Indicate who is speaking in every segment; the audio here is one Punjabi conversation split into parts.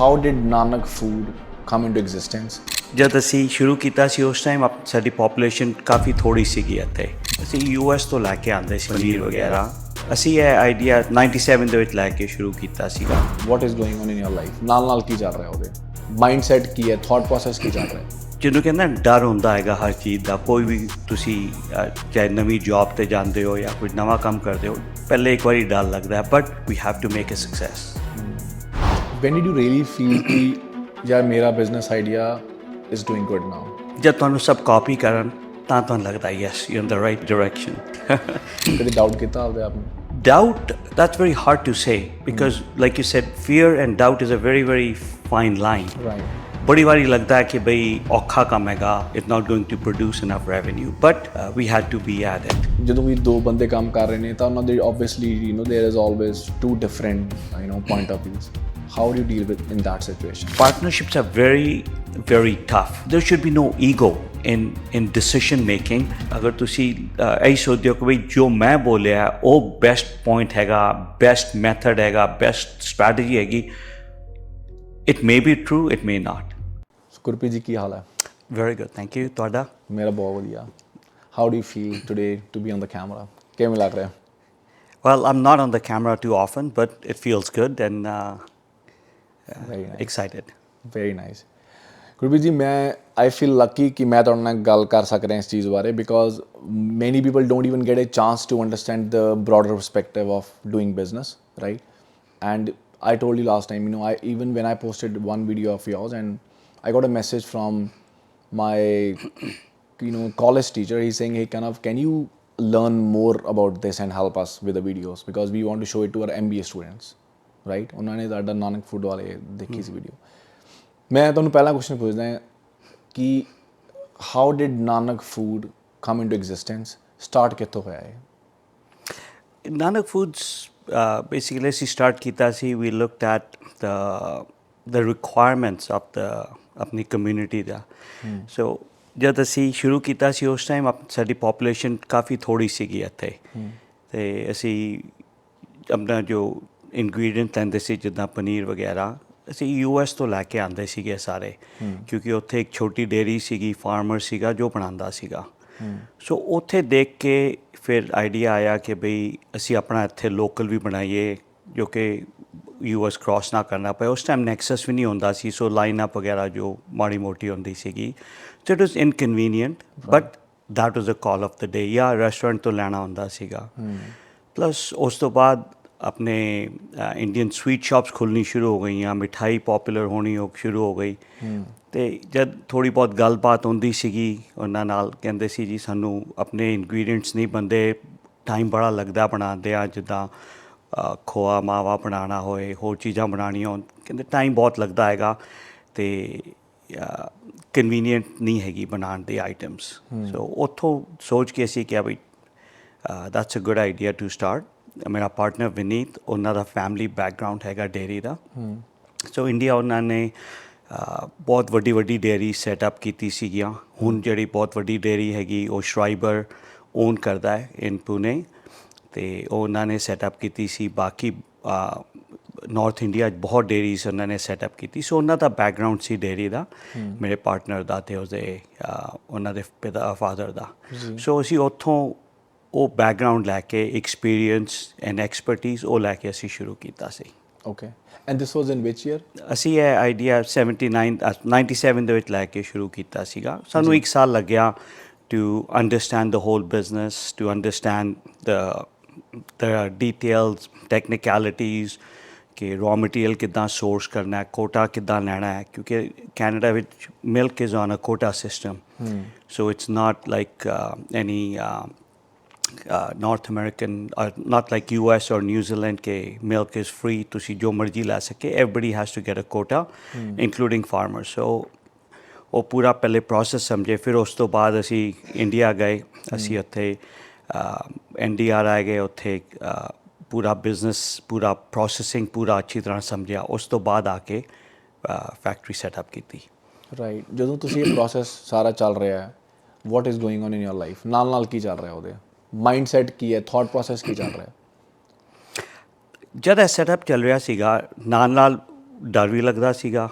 Speaker 1: How did Nanak Food come into existence?
Speaker 2: ਜਦ ਅਸੀਂ ਸ਼ੁਰੂ ਕੀਤਾ ਸੀ ਉਸ ਟਾਈਮ ਸਾਡੀ ਪੋਪੂਲੇਸ਼ਨ ਕਾਫੀ ਥੋੜੀ ਸੀਗੀ ਇੱਥੇ ਅਸੀਂ ਯੂਐਸ ਤੋਂ ਲੈ ਕੇ ਆਉਂਦੇ ਸੀ ਪਨੀਰ ਵਗੈਰਾ ਅਸੀਂ ਇਹ ਆਈਡੀਆ 97 ਦੇ ਵਿੱਚ ਲੈ ਕੇ ਸ਼ੁਰੂ ਕੀਤਾ ਸੀਗਾ
Speaker 1: What is going on in your life? ਨਾਲ ਕੀ ਚੱਲ ਰਿਹਾ ਉਹਦੇ ਮਾਈਂਡਸੈਟ ਕੀ ਹੈ ਥਾਟ ਪ੍ਰੋਸੈਸ ਕੀ ਚੱਲ ਰਿਹਾ
Speaker 2: ਜਿਹਨੂੰ ਕਹਿੰਦਾ ਡਰ ਹੁੰਦਾ ਹੈਗਾ ਹਰ ਚੀਜ਼ ਦਾ ਕੋਈ ਵੀ ਤੁਸੀਂ ਚਾਹੇ ਨਵੀਂ ਜੌਬ ਤੇ ਜਾਂਦੇ ਹੋ ਜਾਂ ਕੁਝ ਨਵਾਂ ਕੰਮ ਕਰਦੇ ਹੋ ਪਹਿਲੇ ਇੱਕ ਵਾਰੀ ਡਰ ਲੱਗਦਾ ਹੈ but we have to make a success
Speaker 1: When did you really feel ਕਿ ਯਾਰ ਮੇਰਾ business idea is doing good now?
Speaker 2: ਜਦ ਤੁਹਾਨੂੰ ਸਭ ਕਾਪੀ ਕਰਨ ਤਾਂ ਤੁਹਾਨੂੰ ਲੱਗਦਾ yes you in the right direction
Speaker 1: ਕਦੇ ਡਾਊਟ ਕੀਤਾ ਆਪਦੇ ਆਪ ਨੂੰ
Speaker 2: Doubt, that's very hard to say because like you said, fear and doubt is a very, very fine line.
Speaker 1: Right.
Speaker 2: बड़ी बारी लगता है कि भाई औखा काम हैगा, it's not going to produce enough revenue, but we had to be at it.
Speaker 1: ਜਦੋਂ ਵੀ ਦੋ ਬੰਦੇ ਕੰਮ ਕਰ ਰਹੇ ਨੇ ਤਾਂ ਉਹਨਾਂ ਦੇ obviously there is always two different point of views. How do you deal with in that situation?
Speaker 2: Partnerships are very, very tough. There should be no ego in decision making. अगर तुसी ऐ सोचते हो कि भाई जो मैं बोलिया वो best point हैगा, best method हैगा, best strategy हैगी. It may be true, it may not.
Speaker 1: Gurpreet ji ਕੀ ਹਾਲ ਹੈ
Speaker 2: Very good, thank you. ਤੁਹਾਡਾ
Speaker 1: ਮੇਰਾ ਬਹੁਤ ਵਧੀਆ How do you feel today to be on the camera? ਕਿਵੇਂ ਲੱਗ ਰਿਹਾ
Speaker 2: Well, I'm not on the camera too often, but it feels good and
Speaker 1: Very nice.
Speaker 2: excited.
Speaker 1: Very nice. Gurpreet ji ਮੈਂ ਆਈ ਫੀਲ ਲੱਕੀ ਕਿ ਮੈਂ ਤੁਹਾਡੇ ਨਾਲ ਗੱਲ ਕਰ ਸਕ ਰਿਹਾ ਇਸ ਚੀਜ਼ ਬਾਰੇ because many people don't even get a chance to understand the broader perspective of doing business right and I told you last time, I even when I posted one video of yours and I got a message from my, college teacher. He's saying, hey, can you learn more about this and help us with the videos because we want to show it to our MBA students, right? उन्होंने ज़्यादा नानक फूड वाले देखी सी video. मैं तुहानू पहला क्वेश्चन पूछदा है कि how did Nanak Food come into existence? Start कित्थों होया है?
Speaker 2: Nanak Foods, basically ਅਸੀਂ start ਕੀਤਾ ਸੀ we looked at the requirements of the ਆਪਣੀ community ਦਾ so ਜਦ ਅਸੀਂ ਸ਼ੁਰੂ ਕੀਤਾ ਸੀ ਉਸ ਟਾਈਮ ਸਾਡੀ population ਕਾਫੀ ਥੋੜੀ ਸੀਗੀ ਇੱਥੇ ਤੇ ਅਸੀਂ ਆਪਣਾ ਜੋ ingredients ਲੈਂਦੇ ਸੀ ਜਿੱਦਾਂ ਪਨੀਰ ਵਗੈਰਾ ਅਸੀਂ ਯੂਐਸ ਤੋਂ ਲੈ ਕੇ ਆਉਂਦੇ ਸੀਗੇ ਸਾਰੇ ਕਿਉਂਕਿ ਉੱਥੇ ਇੱਕ ਛੋਟੀ ਡੇਅਰੀ ਸੀਗੀ ਫਾਰਮਰ ਸੀਗਾ ਜੋ ਬਣਾਉਂਦਾ ਸੀਗਾ ਸੋ ਉੱਥੇ ਦੇਖ ਕੇ ਫਿਰ ਆਈਡੀਆ ਆਇਆ ਕਿ ਬਈ ਅਸੀਂ ਆਪਣਾ ਇੱਥੇ ਲੋਕਲ ਵੀ ਬਣਾਈਏ ਜੋ ਕਿ ਯੂਐਸ ਕ੍ਰਾਸ ਨਾ ਕਰਨਾ ਪਏ ਉਸ ਟਾਈਮ ਨੈਕਸਸ ਵੀ ਨਹੀਂ ਹੁੰਦਾ ਸੀ ਸੋ ਲਾਈਨ ਅਪ ਵਗੈਰਾ ਜੋ ਮਾੜੀ ਮੋਟੀ ਹੁੰਦੀ ਸੀਗੀ so it was inconvenient but that was a call of the day ਜਾਂ ਰੈਸਟੋਰੈਂਟ ਤੋਂ ਲੈਣਾ ਹੁੰਦਾ ਸੀਗਾ ਪਲੱਸ ਉਸ ਤੋਂ ਬਾਅਦ ਆਪਣੇ ਇੰਡੀਅਨ ਸਵੀਟ ਸ਼ਾਪਸ ਖੁੱਲ੍ਹਣੀ ਸ਼ੁਰੂ ਹੋ ਗਈਆਂ ਮਿਠਾਈ ਪੋਪੂਲਰ ਹੋਣੀ ਸ਼ੁਰੂ ਹੋ ਗਈ ਅਤੇ ਜਦ ਥੋੜ੍ਹੀ ਬਹੁਤ ਗੱਲਬਾਤ ਹੁੰਦੀ ਸੀਗੀ ਉਹਨਾਂ ਨਾਲ ਕਹਿੰਦੇ ਸੀ ਜੀ ਸਾਨੂੰ ਆਪਣੇ ਇਨਗਰੀਡੀਐਂਟਸ ਨਹੀਂ ਬਣਦੇ ਟਾਈਮ ਬੜਾ ਲੱਗਦਾ ਬਣਾਉਂਦੇ ਆ ਜਿੱਦਾਂ ਖੋਆ ਮਾਵਾ ਬਣਾਉਣਾ ਹੋਏ ਹੋਰ ਚੀਜ਼ਾਂ ਬਣਾਉਣੀਆਂ ਹੋਣ ਕਹਿੰਦੇ ਟਾਈਮ ਬਹੁਤ ਲੱਗਦਾ ਹੈਗਾ ਅਤੇ ਕਨਵੀਨੀਅੰਟ ਨਹੀਂ ਹੈਗੀ ਬਣਾਉਣ ਦੀ ਆਈਟਮਸ ਸੋ ਉੱਥੋਂ ਸੋਚ ਕੇ ਅਸੀਂ ਕਿਹਾ ਬਈ that's a good idea to start ਮੇਰਾ ਪਾਰਟਨਰ ਵਿਨੀਤ ਉਹਨਾਂ ਦਾ ਫੈਮਿਲੀ ਬੈਕਗਰਾਊਂਡ ਹੈਗਾ ਡੇਅਰੀ ਦਾ ਸੋ ਇੰਡੀਆ ਉਹਨਾਂ ਨੇ ਬਹੁਤ ਵੱਡੀ ਡੇਅਰੀ ਸੈਟਅਪ ਕੀਤੀ ਸੀਗੀਆਂ ਹੁਣ ਜਿਹੜੀ ਬਹੁਤ ਵੱਡੀ ਡੇਅਰੀ ਹੈਗੀ ਉਹ ਸ਼ਰਾਈਬਰ ਓਨ ਕਰਦਾ ਹੈ ਇਨ ਪੁਣੇ ਅਤੇ ਉਹ ਉਹਨਾਂ ਨੇ ਸੈਟਅਪ ਕੀਤੀ ਸੀ ਬਾਕੀ ਨਾਰਥ ਇੰਡੀਆ 'ਚ ਬਹੁਤ ਡੇਅਰੀਜ਼ ਉਹਨਾਂ ਨੇ ਸੈਟਅਪ ਕੀਤੀ ਸੋ ਉਹਨਾਂ ਦਾ ਬੈਕਗਰਾਊਂਡ ਸੀ ਡੇਅਰੀ ਦਾ ਮੇਰੇ ਪਾਰਟਨਰ ਦਾ ਅਤੇ ਉਸਦੇ ਉਹਨਾਂ ਦੇ ਪਿਤਾ ਫਾਦਰ ਦਾ ਸੋ ਅਸੀਂ ਉੱਥੋਂ ਉਹ ਬੈਕਗਰਾਊਂਡ ਲੈ ਕੇ ਐਕਸਪੀਰੀਅੰਸ ਐਂਡ ਐਕਸਪਰਟੀਜ਼ ਉਹ ਲੈ ਕੇ ਅਸੀਂ ਸ਼ੁਰੂ ਕੀਤਾ ਸੀ
Speaker 1: okay and this was in which year
Speaker 2: ਅਸੀਂ ਇਹ ਆਈਡੀਆ 97 ਦੇ ਵਿੱਚ ਲੈ ਕੇ ਸ਼ੁਰੂ ਕੀਤਾ ਸੀਗਾ ਸਾਨੂੰ 1 ਸਾਲ ਲੱਗਿਆ to understand the whole business to understand the details technicalities ਕਿ ਰॉ ਮਟੀਰੀਅਲ ਕਿੱਦਾਂ ਸੋਰਸ ਕਰਨਾ ਹੈ ਕੋਟਾ ਕਿੱਦਾਂ ਲੈਣਾ ਹੈ ਕਿਉਂਕਿ ਕੈਨੇਡਾ ਵਿੱਚ milk is on a quota system so it's not like any North American or not like US or New Zealand ke milk is free tusi jo marji la sake everybody has to get a quota including farmers so ਉਹ ਪੂਰਾ ਪਹਿਲੇ ਪ੍ਰੋਸੈਸ ਸਮਝੇ ਫਿਰ ਉਸ ਤੋਂ ਬਾਅਦ ਅਸੀਂ ਇੰਡੀਆ ਗਏ ਅਸੀਂ ਉੱਥੇ NDR ਆ ਗਏ ਉੱਥੇ ਪੂਰਾ ਬਿਜ਼ਨਸ ਪੂਰਾ ਪ੍ਰੋਸੈਸਿੰਗ ਪੂਰਾ ਅੱਛੀ ਤਰ੍ਹਾਂ ਸਮਝਿਆ ਉਸ ਤੋਂ ਬਾਅਦ ਆ ਕੇ ਫੈਕਟਰੀ ਸੈਟਅਪ ਕੀਤੀ
Speaker 1: ਰਾਈਟ ਜਦੋਂ ਤੁਸੀਂ ਇਹ ਪ੍ਰੋਸੈਸ ਸਾਰਾ ਚੱਲ ਰਿਹਾ ਹੈ what is going on in your life ਨਾਲ ਕੀ ਚੱਲ ਰਿਹਾ ਉਹਦੇ ਮਾਈਂਡਸੈਟ ਕੀ ਹੈ ਥਾਟ ਪ੍ਰੋਸੈਸ ਕੀ ਚੱਲ ਰਿਹਾ
Speaker 2: ਜਦ ਇਹ ਸੈਟਅਪ ਚੱਲ ਰਿਹਾ ਸੀਗਾ ਨਾਲ ਡਰ ਵੀ ਲੱਗਦਾ ਸੀਗਾ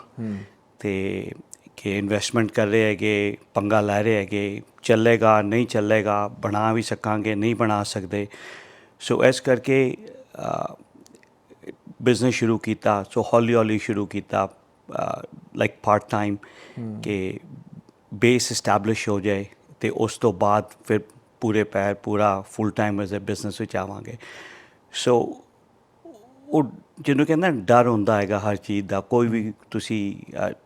Speaker 2: ਤੇ ਕਿ ਇਨਵੈਸਟਮੈਂਟ ਕਰ ਰਹੇ ਹੈਗੇ, ਪੰਗਾ ਲੈ ਰਹੇ ਹੈਗੇ, ਚੱਲੇਗਾ ਨਹੀਂ ਚੱਲੇਗਾ, ਬਣਾ ਵੀ ਸਕਾਂਗੇ ਨਹੀਂ ਬਣਾ ਸਕਦੇ। ਸੋ ਇਸ ਕਰਕੇ ਬਿਜ਼ਨਸ ਸ਼ੁਰੂ ਕੀਤਾ। ਸੋ ਹੌਲੀ ਹੌਲੀ ਸ਼ੁਰੂ ਕੀਤਾ ਲਾਈਕ ਪਾਰਟ ਟਾਈਮ ਕਿ ਬੇਸ ਇਸਟੈਬਲਿਸ਼ ਹੋ ਜਾਏ ਅਤੇ ਉਸ ਤੋਂ ਬਾਅਦ ਫਿਰ ਪੂਰੇ ਪੈਰ ਪੂਰਾ full time as a business ਵਿੱਚ ਆਵਾਂਗੇ। ਸੋ ਉਹ ਜਿਹਨੂੰ ਕਹਿੰਦਾ ਡਰ ਹੁੰਦਾ ਹੈਗਾ ਹਰ ਚੀਜ਼ ਦਾ। ਕੋਈ ਵੀ ਤੁਸੀਂ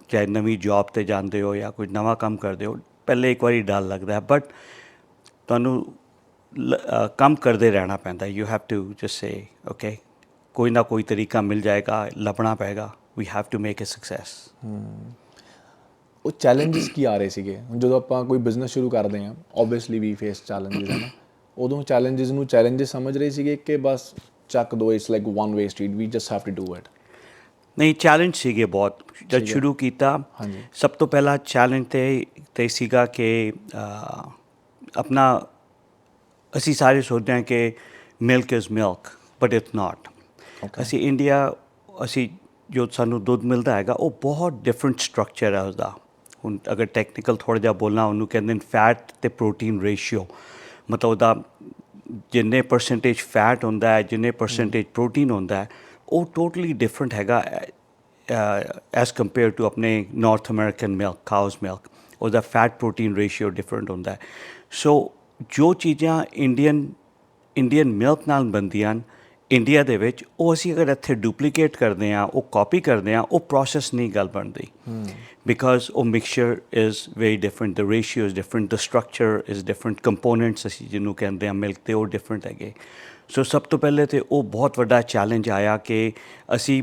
Speaker 2: ਚਾਹੇ ਨਵੀਂ ਜੌਬ 'ਤੇ ਜਾਂਦੇ ਹੋ ਜਾਂ ਕੁਝ ਨਵਾਂ ਕੰਮ ਕਰਦੇ ਹੋ, ਪਹਿਲੇ ਇੱਕ ਵਾਰੀ ਡਰ ਲੱਗਦਾ, ਬਟ ਤੁਹਾਨੂੰ ਕੰਮ ਕਰਦੇ ਰਹਿਣਾ ਪੈਂਦਾ। You have to just say okay, ਕੋਈ ਨਾ ਕੋਈ ਤਰੀਕਾ ਮਿਲ ਜਾਏਗਾ, ਲੱਭਣਾ ਪਏਗਾ। We have to make a success.
Speaker 1: ਉਹ ਚੈਲੰਜਸ ਕੀ ਆ ਰਹੇ ਸੀਗੇ ਹੁਣ ਜਦੋਂ ਆਪਾਂ ਕੋਈ ਬਿਜ਼ਨਸ ਸ਼ੁਰੂ ਕਰਦੇ ਹਾਂ? ਓਬਵੀਅਸਲੀ ਵੀ ਫੇਸ ਚੈਲੰਜਸ ਹੈ ਨਾ। ਉਦੋਂ ਚੈਲੰਜਸ ਨੂੰ ਚੈਲੰਜਸ ਸਮਝ ਰਹੇ ਸੀਗੇ ਕਿ ਬਸ ਚੱਕ ਦੋ, it's like one way street, we just have to do it?
Speaker 2: ਨਹੀਂ, ਚੈਲੰਜ ਸੀਗੇ ਬਹੁਤ। ਜਦ ਸ਼ੁਰੂ ਕੀਤਾ ਸਭ ਤੋਂ ਪਹਿਲਾ ਚੈਲੰਜ ਤੇ ਸੀਗਾ ਕਿ ਆਪਣਾ ਅਸੀਂ ਸਾਰੇ ਸੋਚਦੇ ਹਾਂ ਕਿ milk is milk, but it's not. ਅਸੀਂ ਇੰਡੀਆ, ਅਸੀਂ ਜੋ ਸਾਨੂੰ ਦੁੱਧ ਮਿਲਦਾ ਹੈਗਾ ਉਹ ਬਹੁਤ ਡਿਫਰੈਂਟ ਸਟਰਕਚਰ ਹੈ ਉਸਦਾ। ਹੁਣ ਅਗਰ ਟੈਕਨੀਕਲ ਥੋੜ੍ਹਾ ਜਿਹਾ ਬੋਲਣਾ, ਉਹਨੂੰ ਕਹਿੰਦੇ ਨੇ ਫੈਟ ਅਤੇ ਪ੍ਰੋਟੀਨ ਰੇਸ਼ੀਓ। ਮਤਲਬ ਉਹਦਾ ਜਿੰਨੇ ਪਰਸੈਂਟੇਜ ਫੈਟ ਹੁੰਦਾ ਹੈ, ਜਿੰਨੇ ਪਰਸੈਂਟੇਜ ਪ੍ਰੋਟੀਨ ਹੁੰਦਾ ਹੈ, ਉਹ ਟੋਟਲੀ ਡਿਫਰੈਂਟ ਹੈਗਾ ਐਜ਼ ਕੰਪੇਅਰ ਟੂ ਆਪਣੇ ਨਾਰਥ ਅਮਰੀਕਨ ਮਿਲਕ, ਕਾਊਜ਼ ਮਿਲਕ। ਉਹਦਾ ਫੈਟ ਪ੍ਰੋਟੀਨ ਰੇਸ਼ੀਓ ਡਿਫਰੈਂਟ ਹੁੰਦਾ ਹੈ। ਸੋ ਜੋ ਚੀਜ਼ਾਂ ਇੰਡੀਅਨ ਮਿਲਕ ਨਾਲ ਬਣਦੀਆਂ ਹਨ ਇੰਡੀਆ ਦੇ ਵਿੱਚ, ਉਹ ਅਸੀਂ ਅਗਰ ਇੱਥੇ ਡੁਪਲੀਕੇਟ ਕਰਦੇ ਹਾਂ, ਉਹ ਕਾਪੀ ਕਰਦੇ ਹਾਂ, ਉਹ ਪ੍ਰੋਸੈਸ ਨਹੀਂ ਗੱਲ ਬਣਦੀ। ਬਿਕਾਜ਼ ਉਹ mixture is very different, the ratio is different, the structure is different, components ਅਸੀਂ ਜਿਹਨੂੰ ਕਹਿੰਦੇ ਹਾਂ ਮਿਲਕ ਦੇ, ਉਹ ਡਿਫਰੈਂਟ ਹੈਗੇ। ਸੋ ਸਭ ਤੋਂ ਪਹਿਲੇ ਤਾਂ ਉਹ ਬਹੁਤ ਵੱਡਾ ਚੈਲੰਜ ਆਇਆ ਕਿ ਅਸੀਂ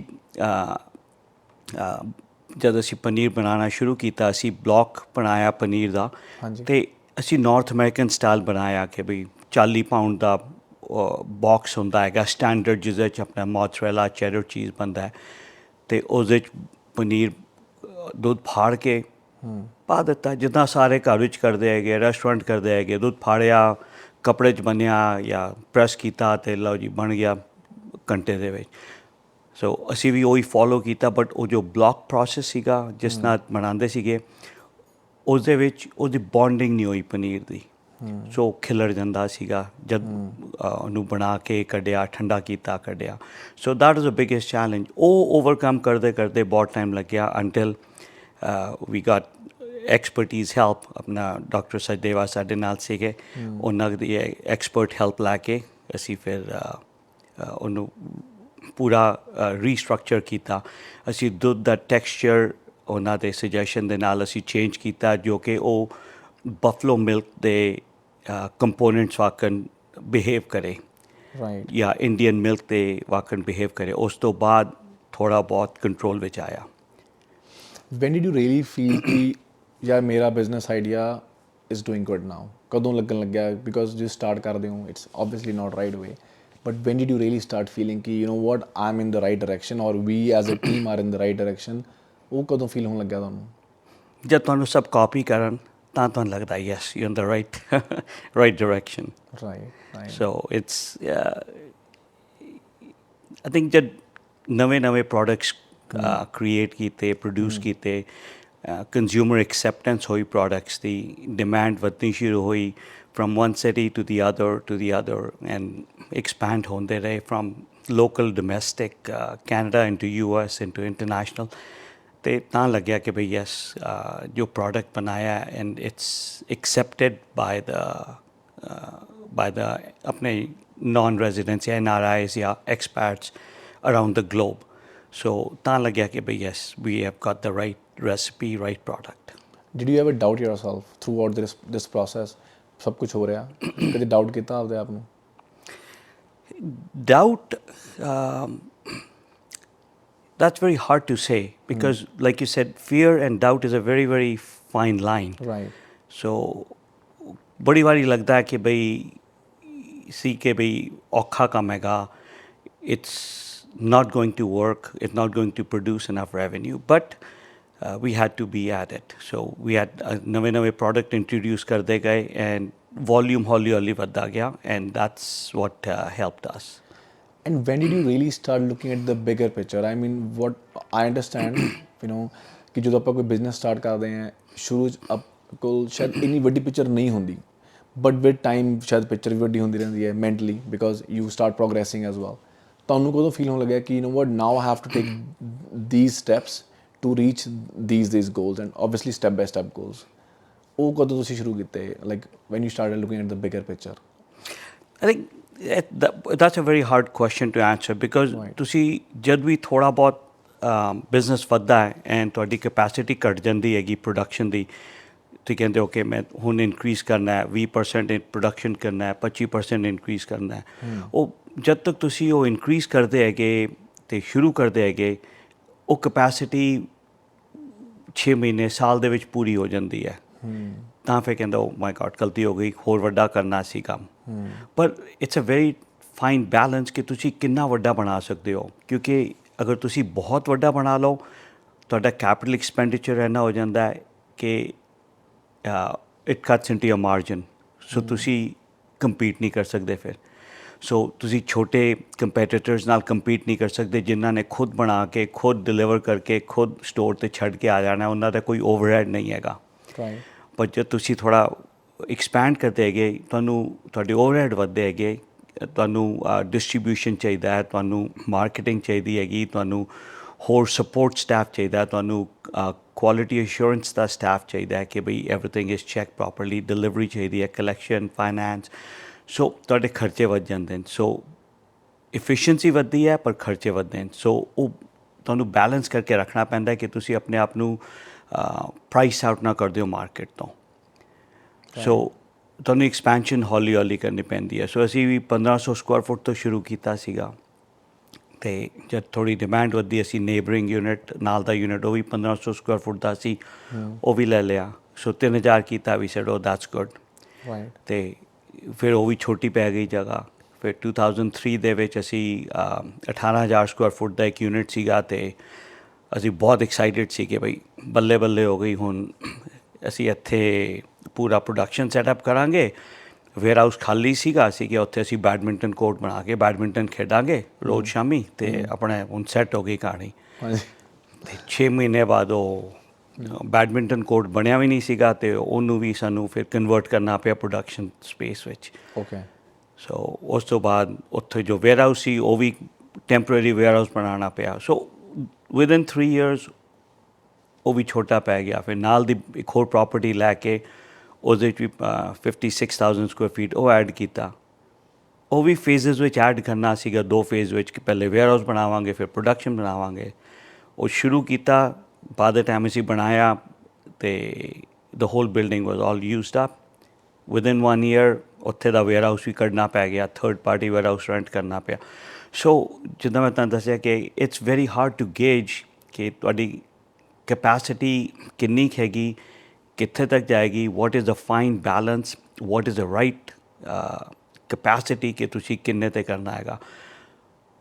Speaker 2: ਜਦ ਅਸੀਂ ਪਨੀਰ ਬਣਾਉਣਾ ਸ਼ੁਰੂ ਕੀਤਾ, ਅਸੀਂ ਬਲੌਕ ਬਣਾਇਆ ਪਨੀਰ ਦਾ, ਅਤੇ ਅਸੀਂ ਨਾਰਥ ਅਮਰੀਕਨ ਸਟਾਈਲ ਬਣਾਇਆ ਕਿ ਬਈ 40 ਪਾਊਂਡ ਦਾ ਬਾਕਸ ਹੁੰਦਾ ਹੈਗਾ ਸਟੈਂਡਰਡ, ਜਿਹਦੇ 'ਚ ਆਪਣਾ ਮੋਜ਼ਰੇਲਾ ਚੈਡਰ ਚੀਜ਼ ਬਣਦਾ ਹੈ, ਅਤੇ ਉਹਦੇ 'ਚ ਪਨੀਰ ਦੁੱਧ ਫਾੜ ਕੇ ਪਾ ਦਿੱਤਾ, ਜਿੱਦਾਂ ਸਾਰੇ ਘਰ ਵਿੱਚ ਕਰਦੇ ਹੈਗੇ, ਰੈਸਟੋਰੈਂਟ ਕਰਦੇ ਹੈਗੇ। ਦੁੱਧ ਫਾੜਿਆ, ਕੱਪੜੇ 'ਚ ਬੰਨਿਆ ਜਾਂ ਪ੍ਰੈਸ ਕੀਤਾ ਅਤੇ ਲਓ ਜੀ ਬਣ ਗਿਆ ਘੰਟੇ ਦੇ ਵਿੱਚ। ਸੋ ਅਸੀਂ ਵੀ ਉਹੀ ਫੋਲੋ ਕੀਤਾ, ਬਟ ਉਹ ਜੋ ਬਲੌਕ ਪ੍ਰੋਸੈਸ ਸੀਗਾ ਜਿਸ ਨਾਲ ਬਣਾਉਂਦੇ ਸੀਗੇ, ਉਸਦੇ ਵਿੱਚ ਉਹਦੀ ਬੌਂਡਿੰਗ ਨਹੀਂ ਹੋਈ ਪਨੀਰ ਦੀ। ਸੋ ਖਿਲਰ ਜਾਂਦਾ ਸੀਗਾ ਜਦ ਉਹਨੂੰ ਬਣਾ ਕੇ ਕੱਢਿਆ, ਠੰਡਾ ਕੀਤਾ, ਕੱਢਿਆ। So that is the biggest challenge. ਉਹ ਓਵਰਕਮ ਕਰਦੇ ਕਰਦੇ ਬਹੁਤ ਟਾਈਮ ਲੱਗਿਆ ਅੰਟਿਲ ਵੀ ਗਾਟ ਐਕਸਪਰਟੀਜ਼ ਹੈਲਪ। ਆਪਣਾ ਡਾਕਟਰ ਸਚਦੇਵਾ ਸਾਡੇ ਨਾਲ ਸੀਗੇ, ਉਹਨਾਂ ਦੀ ਐਕਸਪਰਟ ਹੈਲਪ ਲੈ ਕੇ ਅਸੀਂ ਫਿਰ ਉਹਨੂੰ ਪੂਰਾ ਰੀਸਟਰਕਚਰ ਕੀਤਾ। ਅਸੀਂ ਦੁੱਧ ਦਾ ਟੈਕਸਚਰ ਉਹਨਾਂ ਦੇ ਸੁਜੈਸ਼ਨ ਦੇ ਨਾਲ ਅਸੀਂ ਚੇਂਜ ਕੀਤਾ, ਜੋ ਕਿ ਉਹ ਬਫਲੋ ਮਿਲਕ ਦੇ ਕੰਪੋਨੈਂਟਸ ਵਾਕਨ ਬਿਹੇਵ ਕਰੇ ਜਾਂ ਇੰਡੀਅਨ ਮਿਲਕ ਦੇ ਵਾਕਨ ਬਿਹੇਵ ਕਰੇ। ਉਸ ਤੋਂ ਬਾਅਦ ਥੋੜ੍ਹਾ ਬਹੁਤ ਕੰਟਰੋਲ ਵਿੱਚ ਆਇਆ।
Speaker 1: When did you really feel ਕਿ ਯਾਰ ਮੇਰਾ business idea is doing good now? ਕਦੋਂ ਲੱਗਣ ਲੱਗਿਆ? ਬਿਕੋਜ਼ ਜੇ ਸਟਾਰਟ ਕਰਦੇ ਹੋ, it's obviously not right way, but when did you really start feeling ਕਿ you know what, I am in the right direction ਔਰ we as a team are in the right direction? ਉਹ ਕਦੋਂ ਫੀਲ ਹੋਣ ਲੱਗਿਆ ਤੁਹਾਨੂੰ?
Speaker 2: ਜਦ ਤੁਹਾਨੂੰ ਸਭ ਕਾਪੀ ਕਰਨ ਤਾਂ ਤੁਹਾਨੂੰ ਲੱਗਦਾ yes you in the right direction. So it's I think ਜਦ ਨਵੇਂ ਪ੍ਰੋਡਕਟਸ ਕ੍ਰੀਏਟ ਕੀਤੇ, ਪ੍ਰੋਡਿਊਸ ਕੀਤੇ, ਕੰਜ਼ਿਊਮਰ ਐਕਸੈਪਟੈਂਸ ਹੋਈ, ਪ੍ਰੋਡਕਟਸ ਦੀ ਡਿਮਾਂਡ ਵਧਣੀ ਸ਼ੁਰੂ ਹੋਈ, from one city to the other, and expand ਹੁੰਦੇ ਰਹੇ from local, domestic, Canada into US into international। ਤੇ ਤਾਂ ਲੱਗਿਆ ਕਿ ਬਈ ਯੈਸ ਜੋ ਪ੍ਰੋਡਕਟ ਬਣਾਇਆ ਐਂਡ ਇਟਸ ਐਕਸੈਪਟਿਡ ਬਾਏ ਦਾ ਆਪਣੇ ਨਾਨ ਰੈਜ਼ੀਡੈਂਟਸ ਜਾਂ NRIs ਜਾਂ ਐਕਸਪੈਟਸ ਅਰਾਊਂਡ ਦ ਗਲੋਬ। ਸੋ ਤਾਂ ਲੱਗਿਆ ਕਿ ਬਈ yes we have got the right recipe, right product.
Speaker 1: Did you ever doubt yourself throughout this process? ਸਭ ਕੁਝ ਹੋ ਰਿਹਾ, ਕਦੇ ਡਾਊਟ ਕੀਤਾ ਆਪਦੇ ਆਪ ਨੂੰ?
Speaker 2: Doubt, that's very hard to say because like you said, fear and doubt is a very, very fine line.
Speaker 1: Right.
Speaker 2: So ਬੜੀ ਵਾਰੀ ਲੱਗਦਾ ਹੈ ਕਿ ਬਈ ਸੀ ਕਿ ਬਈ ਔਖਾ ਕੰਮ ਹੈਗਾ, it's not going to work, it's not going to produce enough revenue, but we had to be at it. So we had ਨਵੇਂ product introduce ਕਰਦੇ ਗਏ and volume ਹੌਲੀ ਹੌਲੀ ਵੱਧਦਾ ਗਿਆ and that's what helped us.
Speaker 1: And when did you really start looking at the bigger picture? I mean, what I understand, ਕਿ ਜਦੋਂ ਆਪਾਂ ਕੋਈ ਬਿਜ਼ਨਸ ਸਟਾਰਟ ਕਰਦੇ ਹਾਂ ਸ਼ੁਰੂ 'ਚ ਕੋਲ ਸ਼ਾਇਦ ਇੰਨੀ ਵੱਡੀ ਪਿਕਚਰ ਨਹੀਂ ਹੁੰਦੀ, ਬਟ ਵਿਦ ਟਾਈਮ ਸ਼ਾਇਦ ਪਿਕਚਰ ਵੀ ਵੱਡੀ ਹੁੰਦੀ ਰਹਿੰਦੀ ਹੈ mentally, because you start progressing as well. ਤੁਹਾਨੂੰ ਕਦੋਂ ਫੀਲ ਹੋਣ ਲੱਗਿਆ ਕਿ what now I have to take these steps to reach these goals, and obviously step by step goals? ਉਹ ਕਦੋਂ ਤੁਸੀਂ ਸ਼ੁਰੂ ਕੀਤੇ, like when you started looking at the bigger picture?
Speaker 2: I think that's a very hard question to answer because ਤੁਸੀਂ ਜਦ ਵੀ ਥੋੜ੍ਹਾ ਬਹੁਤ ਬਿਜ਼ਨਸ ਵੱਧਦਾ ਹੈ ਐਂਡ ਤੁਹਾਡੀ ਕੈਪੈਸਿਟੀ ਘੱਟ ਜਾਂਦੀ ਹੈਗੀ ਪ੍ਰੋਡਕਸ਼ਨ ਦੀ, ਤੁਸੀਂ ਕਹਿੰਦੇ ਹੋ ਕਿ ਮੈਂ ਹੁਣ ਇਨਕਰੀਜ਼ ਕਰਨਾ ਹੈ 20% ਪ੍ਰੋਡਕਸ਼ਨ ਕਰਨਾ ਹੈ 25% ਇਨਕਰੀਜ਼ ਕਰਨਾ ਹੈ, ਉਹ ਜਦ ਤੱਕ ਤੁਸੀਂ ਉਹ ਇਨਕਰੀਜ਼ ਕਰਦੇ ਹੈਗੇ ਅਤੇ ਸ਼ੁਰੂ ਕਰਦੇ ਹੈਗੇ ਉਹ ਕੈਪੈਸਿਟੀ 6 ਮਹੀਨੇ ਸਾਲ ਦੇ ਵਿੱਚ ਪੂਰੀ ਹੋ ਜਾਂਦੀ ਹੈ। ਤਾਂ ਫਿਰ ਕਹਿੰਦਾ ਉਹ ਮਾਈ ਗॉड ਗਲਤੀ ਹੋ ਗਈ, ਹੋਰ ਵੱਡਾ ਕਰਨਾ ਸੀ ਕੰਮ। ਪਰ it's a very fine balance ਕਿ ਤੁਸੀਂ ਕਿੰਨਾ ਵੱਡਾ ਬਣਾ ਸਕਦੇ ਹੋ, ਕਿਉਂਕਿ ਅਗਰ ਤੁਸੀਂ ਬਹੁਤ ਵੱਡਾ ਬਣਾ ਲਓ ਤੁਹਾਡਾ ਕੈਪੀਟਲ ਐਕਸਪੈਂਡੀਚਰ ਇੰਨਾ ਹੋ ਜਾਂਦਾ ਹੈ ਕਿ it cuts into your margin, so ਤੁਸੀਂ ਕੰਪੀਟ ਨਹੀਂ ਕਰ ਸਕਦੇ ਫਿਰ। ਸੋ ਤੁਸੀਂ ਛੋਟੇ ਕੰਪੈਟੀਟਰਸ ਨਾਲ ਕੰਪੀਟ ਨਹੀਂ ਕਰ ਸਕਦੇ ਜਿਨ੍ਹਾਂ ਨੇ ਖੁਦ ਬਣਾ ਕੇ ਖੁਦ ਡਿਲੀਵਰ ਕਰਕੇ ਖੁਦ ਸਟੋਰ 'ਤੇ ਛੱਡ ਕੇ ਆ ਜਾਣਾ, ਉਹਨਾਂ ਦਾ ਕੋਈ ਓਵਰਹੈਡ ਨਹੀਂ ਹੈਗਾ। ਪਰ ਜਦ ਤੁਸੀਂ ਥੋੜ੍ਹਾ ਐਕਸਪੈਂਡ ਕਰਦੇ ਹੈਗੇ ਤੁਹਾਨੂੰ ਤੁਹਾਡੇ ਓਵਰਹੈਡ ਵੱਧਦੇ ਹੈਗੇ, ਤੁਹਾਨੂੰ ਡਿਸਟਰੀਬਿਊਸ਼ਨ ਚਾਹੀਦਾ ਹੈ, ਤੁਹਾਨੂੰ ਮਾਰਕੀਟਿੰਗ ਚਾਹੀਦੀ ਹੈਗੀ, ਤੁਹਾਨੂੰ ਹੋਰ ਸਪੋਰਟ ਸਟਾਫ ਚਾਹੀਦਾ, ਤੁਹਾਨੂੰ ਕੁਆਲਿਟੀ ਅਸ਼ੋਰੈਂਸ ਦਾ ਸਟਾਫ ਚਾਹੀਦਾ ਹੈ ਕਿ ਬਈ everything is check properly, delivery ਚਾਹੀਦੀ ਹੈ, ਕਲੈਕਸ਼ਨ, ਫਾਈਨੈਂਸ। ਸੋ ਤੁਹਾਡੇ ਖਰਚੇ ਵੱਧ ਜਾਂਦੇ ਨੇ। ਸੋ ਇਫੀਸ਼ੀਐਂਸੀ ਵੱਧਦੀ ਹੈ ਪਰ ਖਰਚੇ ਵੱਧਦੇ ਨੇ। ਸੋ ਉਹ ਤੁਹਾਨੂੰ ਬੈਲੈਂਸ ਕਰਕੇ ਰੱਖਣਾ ਪੈਂਦਾ ਕਿ ਤੁਸੀਂ ਆਪਣੇ ਆਪ ਨੂੰ ਪ੍ਰਾਈਸ ਆਊਟ ਨਾ ਕਰ ਦਿਓ ਮਾਰਕੀਟ ਤੋਂ। ਸੋ ਤੁਹਾਨੂੰ ਐਕਸਪੈਂਸ਼ਨ ਹੌਲੀ ਹੌਲੀ ਕਰਨੀ ਪੈਂਦੀ ਹੈ। ਸੋ ਅਸੀਂ ਵੀ 1500 ਸਕੁਆਇਰ ਫੁੱਟ ਤੋਂ ਸ਼ੁਰੂ ਕੀਤਾ ਸੀਗਾ, ਅਤੇ ਜਦ ਥੋੜ੍ਹੀ ਡਿਮਾਂਡ ਵੱਧੀ ਅਸੀਂ ਨੇਬਰਿੰਗ ਯੂਨਿਟ ਨਾਲ ਦਾ ਯੂਨਿਟ ਉਹ ਵੀ 1500 ਸਕੁਆਇਰ ਫੁੱਟ ਦਾ ਸੀ, ਉਹ ਵੀ ਲੈ ਲਿਆ। ਸੋ 3000 ਕੀਤਾ, ਵੀ ਸੈਡ ਉਹ ਦੈਟਸ ਗੁੱਡ। ਅਤੇ ਫਿਰ ਉਹ ਵੀ ਛੋਟੀ ਪੈ ਗਈ ਜਗ੍ਹਾ। ਫਿਰ 2003 ਦੇ ਵਿੱਚ ਅਸੀਂ 18000 ਸਕੁਆਇਰ ਫੁੱਟ ਦਾ ਇੱਕ ਯੂਨਿਟ ਸੀਗਾ, ਅਤੇ ਅਸੀਂ ਬਹੁਤ ਐਕਸਾਈਟਿਡ ਸੀ ਕਿ ਬਈ ਬੱਲੇ ਬੱਲੇ ਹੋ ਗਈ, ਹੁਣ ਅਸੀਂ ਇੱਥੇ ਪੂਰਾ ਪ੍ਰੋਡਕਸ਼ਨ ਸੈਟਅਪ ਕਰਾਂਗੇ। ਵੇਅਰ ਹਾਊਸ ਖਾਲੀ ਸੀਗਾ, ਅਸੀਂ ਕਿ ਉੱਥੇ ਅਸੀਂ ਬੈਡਮਿੰਟਨ ਕੋਰਟ ਬਣਾ ਕੇ ਬੈਡਮਿੰਟਨ ਖੇਡਾਂਗੇ ਰੋਜ਼ ਸ਼ਾਮੀ, ਅਤੇ ਆਪਣੇ ਹੁਣ ਸੈੱਟ ਹੋ ਗਈ ਕਹਾਣੀ। ਅਤੇ 6 ਮਹੀਨੇ ਬਾਅਦ ਉਹ ਬੈਡਮਿੰਟਨ ਕੋਰਟ ਬਣਿਆ ਵੀ ਨਹੀਂ ਸੀਗਾ, ਅਤੇ ਉਹਨੂੰ ਵੀ ਸਾਨੂੰ ਫਿਰ ਕਨਵਰਟ ਕਰਨਾ ਪਿਆ ਪ੍ਰੋਡਕਸ਼ਨ ਸਪੇਸ ਵਿੱਚ। ਸੋ ਉਸ ਤੋਂ ਬਾਅਦ ਉੱਥੇ ਜੋ ਵੇਅਰ ਹਾਊਸ ਸੀ ਉਹ ਵੀ ਟੈਂਪਰੇਰੀ ਵੇਅਰ ਹਾਊਸ ਬਣਾਉਣਾ ਪਿਆ। ਸੋ ਵਿਦਇਨ 3 years ਉਹ ਵੀ ਛੋਟਾ ਪੈ ਗਿਆ। ਫਿਰ ਨਾਲ ਦੀ ਇੱਕ ਹੋਰ ਪ੍ਰੋਪਰਟੀ ਲੈ ਕੇ ਉਹਦੇ ਵਿੱਚ ਵੀ 56,000 ਸਕੁਆਇਰ ਫੀਟ ਉਹ ਐਡ ਕੀਤਾ। ਉਹ ਵੀ ਫੇਜ਼ਸ ਵਿੱਚ ਐਡ ਕਰਨਾ ਸੀਗਾ, 2 ਫੇਜ਼ ਵਿੱਚ, ਕਿ ਪਹਿਲੇ ਵੇਅਰ ਹਾਊਸ ਬਣਾਵਾਂਗੇ ਫਿਰ ਪ੍ਰੋਡਕਸ਼ਨ ਬਣਾਵਾਂਗੇ। ਉਹ ਸ਼ੁਰੂ ਕੀਤਾ, ਬਾਅਦ ਦੇ ਟਾਈਮ ਅਸੀਂ ਬਣਾਇਆ, ਅਤੇ ਦ ਹੋਲ ਬਿਲਡਿੰਗ ਵਾਜ਼ ਆਲ ਯੂਜ਼ਡ ਅਪ। ਵਿਦਇਨ 1 year ਉੱਥੇ ਦਾ ਵੇਅਰ ਹਾਊਸ ਵੀ ਕੱਢਣਾ ਪੈ ਗਿਆ, third party warehouse rent ਕਰਨਾ ਪਿਆ। ਸੋ ਜਿੱਦਾਂ ਮੈਂ ਤੁਹਾਨੂੰ ਦੱਸਿਆ ਕਿ it's very hard to gauge ਕਿ ਤੁਹਾਡੀ ਕੈਪੈਸਿਟੀ ਕਿੰਨੀ ਕੁ ਹੈਗੀ, ਕਿੱਥੇ ਤੱਕ ਜਾਏਗੀ, what is a fine balance, what is a right capacity ਕਿ ਤੁਸੀਂ ਕਿੰਨੇ 'ਤੇ ਕਰਨਾ ਹੈਗਾ।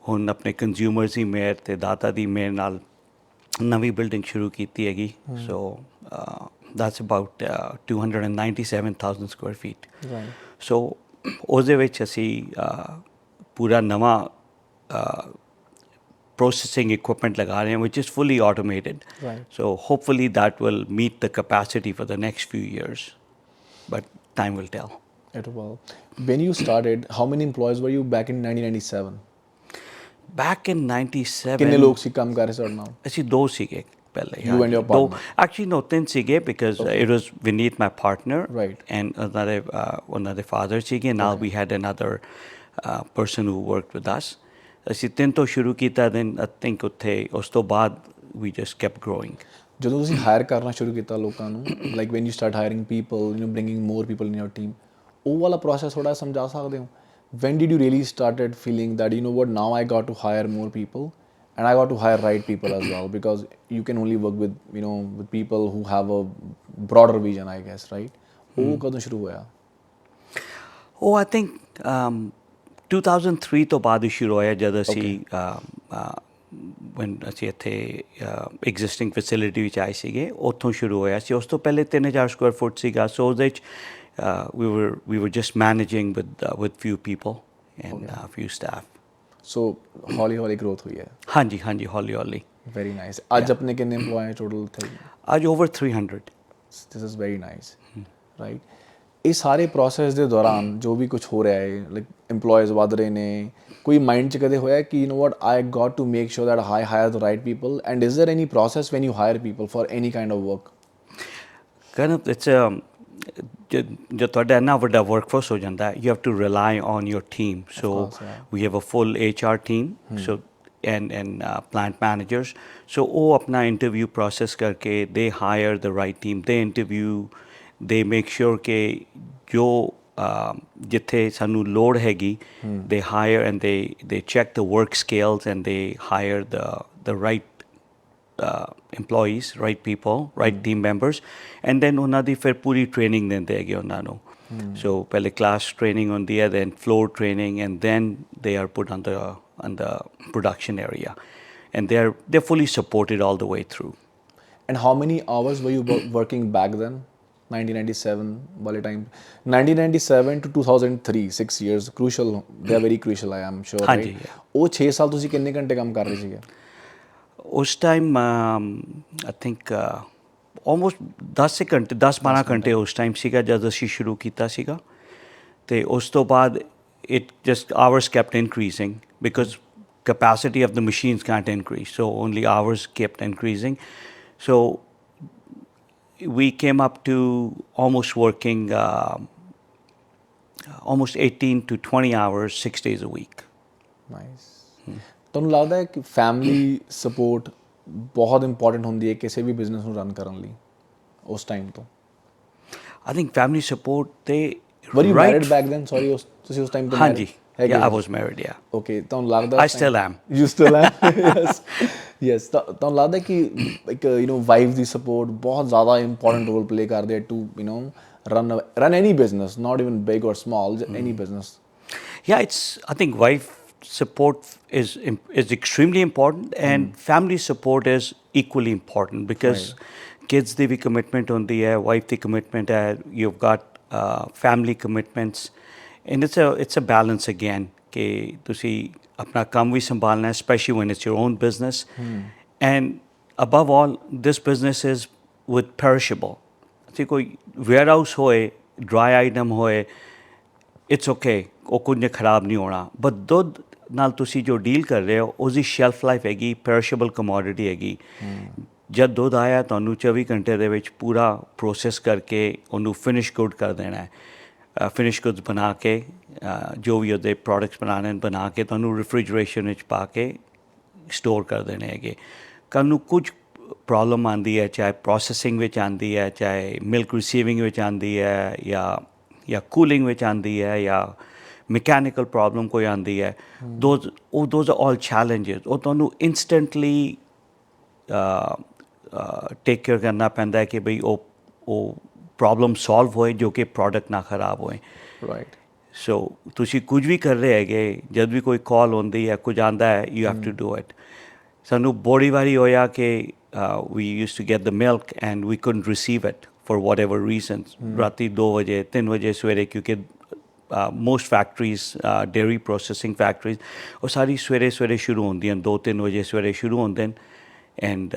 Speaker 2: ਹੁਣ ਆਪਣੇ ਕੰਜ਼ਿਊਮਰਸ ਦੀ ਮਿਹਰ ਅਤੇ ਦਾਤਾ ਦੀ ਮਿਹਰ ਨਾਲ ਨਵੀਂ ਬਿਲਡਿੰਗ ਸ਼ੁਰੂ ਕੀਤੀ ਹੈਗੀ। So that's about 297,000 square feet. So ਉਹਦੇ ਵਿੱਚ ਅਸੀਂ ਪੂਰਾ ਨਵਾਂ processing equipment laga rahe hain, which is fully automated. So hopefully that will meet the capacity for the next few years, but time will tell.
Speaker 1: It will. When you started, how many employees were you back in 1997?
Speaker 2: Back in 97
Speaker 1: ਕਿੰਨੇ ਲੋਕ ਸੀ ਕੰਮ ਕਰ ਰਹੇ ਤੁਹਾਡੇ ਨਾਲ?
Speaker 2: ਅਸੀਂ 2 ਸੀਗੇ ਪਹਿਲੇ।
Speaker 1: You and your partner?
Speaker 2: Actually no, 3 ਸੀਗੇ, because it was Vineet, my partner, and ਉਹਨਾਂ ਦੇ father ਸੀਗੇ। Now we had another person who worked with us. ਅਸੀਂ 3 ਤੋਂ ਸ਼ੁਰੂ ਕੀਤਾ, then I think ਉੱਥੇ ਉਸ ਤੋਂ ਬਾਅਦ we just kept growing.
Speaker 1: ਜਦੋਂ ਤੁਸੀਂ ਹਾਇਰ ਕਰਨਾ ਸ਼ੁਰੂ ਕੀਤਾ ਲੋਕਾਂ ਨੂੰ, like when you start hiring people, bringing more people in your team, ਉਹ ਵਾਲਾ ਪ੍ਰੋਸੈਸ ਥੋੜ੍ਹਾ ਸਮਝਾ ਸਕਦੇ ਹੋ? When did you really started feeling that what now I got to hire more people and I got to hire right people as well, because you can only work with people who have a broader vision, I guess, right? ਉਹ ਕਦੋਂ ਸ਼ੁਰੂ ਹੋਇਆ?
Speaker 2: ਉਹ ਆਈ ਥਿੰਕ 2003 ਤੋਂ ਬਾਅਦ ਹੀ ਸ਼ੁਰੂ ਹੋਇਆ, ਜਦ ਅਸੀਂ ਅਸੀਂ ਇੱਥੇ ਐਗਜ਼ਿਸਟਿੰਗ ਫੈਸਿਲਿਟੀ ਵਿੱਚ ਆਏ ਸੀਗੇ, ਉੱਥੋਂ ਸ਼ੁਰੂ ਹੋਇਆ ਸੀ। ਉਸ ਤੋਂ ਪਹਿਲੇ 3000 ਸਕੁਆਇਰ ਫੁੱਟ ਸੀਗਾ। ਸੋ ਉਹਦੇ ਵਿੱਚ we were just managing with few people and few staff.
Speaker 1: ਸੋ ਹੌਲੀ ਹੌਲੀ ਗਰੋਥ ਹੋਈ ਹੈ।
Speaker 2: ਹਾਂਜੀ ਹਾਂਜੀ, ਹੌਲੀ ਹੌਲੀ।
Speaker 1: Very nice. ਅੱਜ ਆਪਣੇ ਕਿੰਨੇ EMPLOYE ਟੋਟਲ ਉੱਥੇ?
Speaker 2: ਅੱਜ over 300।
Speaker 1: This is very nice, right. ਇਹ ਸਾਰੇ ਪ੍ਰੋਸੈਸ ਦੇ ਦੌਰਾਨ ਜੋ ਵੀ ਕੁਝ ਹੋ ਰਿਹਾ ਹੈ, ਲਾਈਕ EMPLOYEਜ਼ ਵੱਧ ਰਹੇ ਨੇ, ਕੋਈ ਮਾਈਂਡ 'ਚ ਕਦੇ ਹੋਇਆ ਕਿ you know what I got to make sure that I hire the right people, and is there any process when you hire people for any kind of work?
Speaker 2: kind of it's ਜਦ ਤੁਹਾਡਾ ਇੰਨਾ ਵੱਡਾ ਵਰਕਫੋਰਸ ਹੋ ਜਾਂਦਾ, you have to rely on your team. So we have a full HR team, so and plant managers. So ਉਹ ਆਪਣਾ ਇੰਟਰਵਿਊ ਪ੍ਰੋਸੈਸ ਕਰਕੇ they hire the right team, they interview, they make sure ਕਿ ਜੋ ਜਿੱਥੇ ਸਾਨੂੰ ਲੋੜ ਹੈਗੀ, they hire and they check the work scales and they hire the right employees, right people, right team members, and then ਉਹਨਾਂ ਦੀ ਫਿਰ ਪੂਰੀ ਟ੍ਰੇਨਿੰਗ ਦਿੰਦੇ ਹੈਗੇ ਉਹਨਾਂ ਨੂੰ। So ਪਹਿਲੇ class training ਹੁੰਦੀ ਹੈ, then floor training, and then they are put on the production area, and they're fully supported all the way through.
Speaker 1: And how many hours were you working back then? 1997 ਵਾਲੇ time, 1997 to 2003, 6 years crucial, they are very crucial, I am sure,
Speaker 2: ਹਾਂਜੀ,
Speaker 1: right? ਉਹ 6 ਸਾਲ ਤੁਸੀਂ ਕਿੰਨੇ ਘੰਟੇ ਕੰਮ ਕਰ ਰਹੇ ਸੀਗੇ?
Speaker 2: ਉਸ ਟਾਈਮ ਆਈ ਥਿੰਕ ਆਲਮੋਸਟ 10-12 ਘੰਟੇ ਉਸ ਟਾਈਮ ਸੀਗਾ ਜਦ ਅਸੀਂ ਸ਼ੁਰੂ ਕੀਤਾ ਸੀਗਾ। ਅਤੇ ਉਸ ਤੋਂ ਬਾਅਦ it just hours kept increasing because capacity of the machines can't increase, so only hours kept increasing. So we came up to almost working almost 18 to 20 hours 6 days a week.
Speaker 1: Nice. ਤੁਹਾਨੂੰ ਲੱਗਦਾ ਹੈ ਕਿ ਫੈਮਿਲੀ ਸਪੋਰਟ ਬਹੁਤ ਇੰਪੋਰਟੈਂਟ ਹੁੰਦੀ ਹੈ ਕਿਸੇ ਵੀ ਬਿਜ਼ਨਸ ਨੂੰ ਰਨ ਕਰਨ ਲਈ ਉਸ ਟਾਈਮ ਤੋਂ?
Speaker 2: I think family support, they
Speaker 1: were you married back then? Sorry, ਤੁਸੀਂ ਉਸ ਟਾਈਮ ਤੇ
Speaker 2: ਹਾਂਜੀ, yeah, I was married, yeah.
Speaker 1: Okay, ਤੁਹਾਨੂੰ ਲੱਗਦਾ?
Speaker 2: I still am.
Speaker 1: You still am? Yes, yes. ਤੁਹਾਨੂੰ ਲੱਗਦਾ ਕਿ ਇੱਕ ਵਾਈਫ ਦੀ ਸਪੋਰਟ ਬਹੁਤ ਜ਼ਿਆਦਾ ਇੰਪੋਰਟੈਂਟ ਰੋਲ ਪਲੇ ਕਰਦੇ ਹੈ to run any business, not even big or small, any business?
Speaker 2: Yeah, I think wife support is extremely important, and family support is equally important because kids the we commitment ਹੁੰਦੀ ਹੈ, wife ਦੀ commitment ਹੈ, you've got family commitments, and it's a balance again ਕਿ ਤੁਸੀਂ ਆਪਣਾ ਕੰਮ ਵੀ ਸੰਭਾਲਣਾ, especially when it's your own business, and above all this business is with perishable. ਜੇ ਕੋਈ warehouse ਹੋਏ, dry item ਹੋਏ, it's okay, ਉਹ ਕੁਝ ਖਰਾਬ ਨਹੀਂ ਹੋਣਾ, ਬਟ ਦੁੱਧ ਨਾਲ ਤੁਸੀਂ ਜੋ ਡੀਲ ਕਰ ਰਹੇ ਹੋ ਉਸਦੀ ਸ਼ੈਲਫ ਲਾਈਫ ਹੈਗੀ, ਪੈਰਿਸ਼ੇਬਲ ਕਮੋਡਿਟੀ ਹੈਗੀ। ਜਦ ਦੁੱਧ ਆਇਆ ਤੁਹਾਨੂੰ 24 ਘੰਟੇ ਦੇ ਵਿੱਚ ਪੂਰਾ ਪ੍ਰੋਸੈਸ ਕਰਕੇ ਉਹਨੂੰ ਫਿਨਿਸ਼ ਗੁੱਡ ਕਰ ਦੇਣਾ ਹੈ, ਫਿਨਿਸ਼ ਗੁੱਡਸ ਬਣਾ ਕੇ ਜੋ ਵੀ ਉਹਦੇ ਪ੍ਰੋਡਕਟਸ ਬਣਾਉਣੇ ਬਣਾ ਕੇ ਤੁਹਾਨੂੰ ਰੈਫ੍ਰਿਜਰੇਸ਼ਨ ਵਿੱਚ ਪਾ ਕੇ ਸਟੋਰ ਕਰ ਦੇਣੇ ਹੈਗੇ। ਕੱਲ੍ਹ ਨੂੰ ਕੁਝ ਪ੍ਰੋਬਲਮ ਆਉਂਦੀ ਹੈ, ਚਾਹੇ ਪ੍ਰੋਸੈਸਿੰਗ ਵਿੱਚ ਆਉਂਦੀ ਹੈ, ਚਾਹੇ ਮਿਲਕ ਰਿਸੀਵਿੰਗ ਵਿੱਚ ਆਉਂਦੀ ਹੈ, ਜਾਂ ਕੂਲਿੰਗ ਵਿੱਚ ਆਉਂਦੀ ਹੈ, ਜਾਂ ਮਕੈਨੀਕਲ ਪ੍ਰੋਬਲਮ ਕੋਈ ਆਉਂਦੀ ਹੈ, ਦੋਜ਼ ਆਰ ਆਲ ਚੈਲੰਜਿਸ। ਉਹ ਤੁਹਾਨੂੰ ਇੰਸਟੈਂਟਲੀ ਟੇਕ ਕੇਅਰ ਕਰਨਾ ਪੈਂਦਾ ਹੈ ਕਿ ਬਈ ਉਹ ਪ੍ਰੋਬਲਮ ਸੋਲਵ ਹੋਏ ਜੋ ਕਿ ਪ੍ਰੋਡਕਟ ਨਾ ਖਰਾਬ ਹੋਏ।
Speaker 1: ਰਾਈਟ।
Speaker 2: ਸੋ ਤੁਸੀਂ ਕੁਝ ਵੀ ਕਰ ਰਹੇ ਹੈਗੇ, ਜਦ ਵੀ ਕੋਈ ਕਾਲ ਹੁੰਦੀ ਹੈ, ਕੁਝ ਆਉਂਦਾ ਹੈ, you have to do it. ਸਾਨੂੰ ਬੜੀ ਵਾਰੀ ਹੋਇਆ ਕਿ we used to get the milk and we couldn't receive it for whatever reasons. ਰਾਤੀ 2 ਵਜੇ 3 ਵਜੇ ਸਵੇਰੇ, ਕਿਉਂਕਿ most factories, dairy processing factories, ਉਹ ਸਾਰੀ ਸਵੇਰੇ ਸ਼ੁਰੂ ਹੁੰਦੀਆਂ, 2-3 ਵਜੇ ਸਵੇਰੇ ਸ਼ੁਰੂ ਹੁੰਦੇ ਨੇ, ਐਂਡ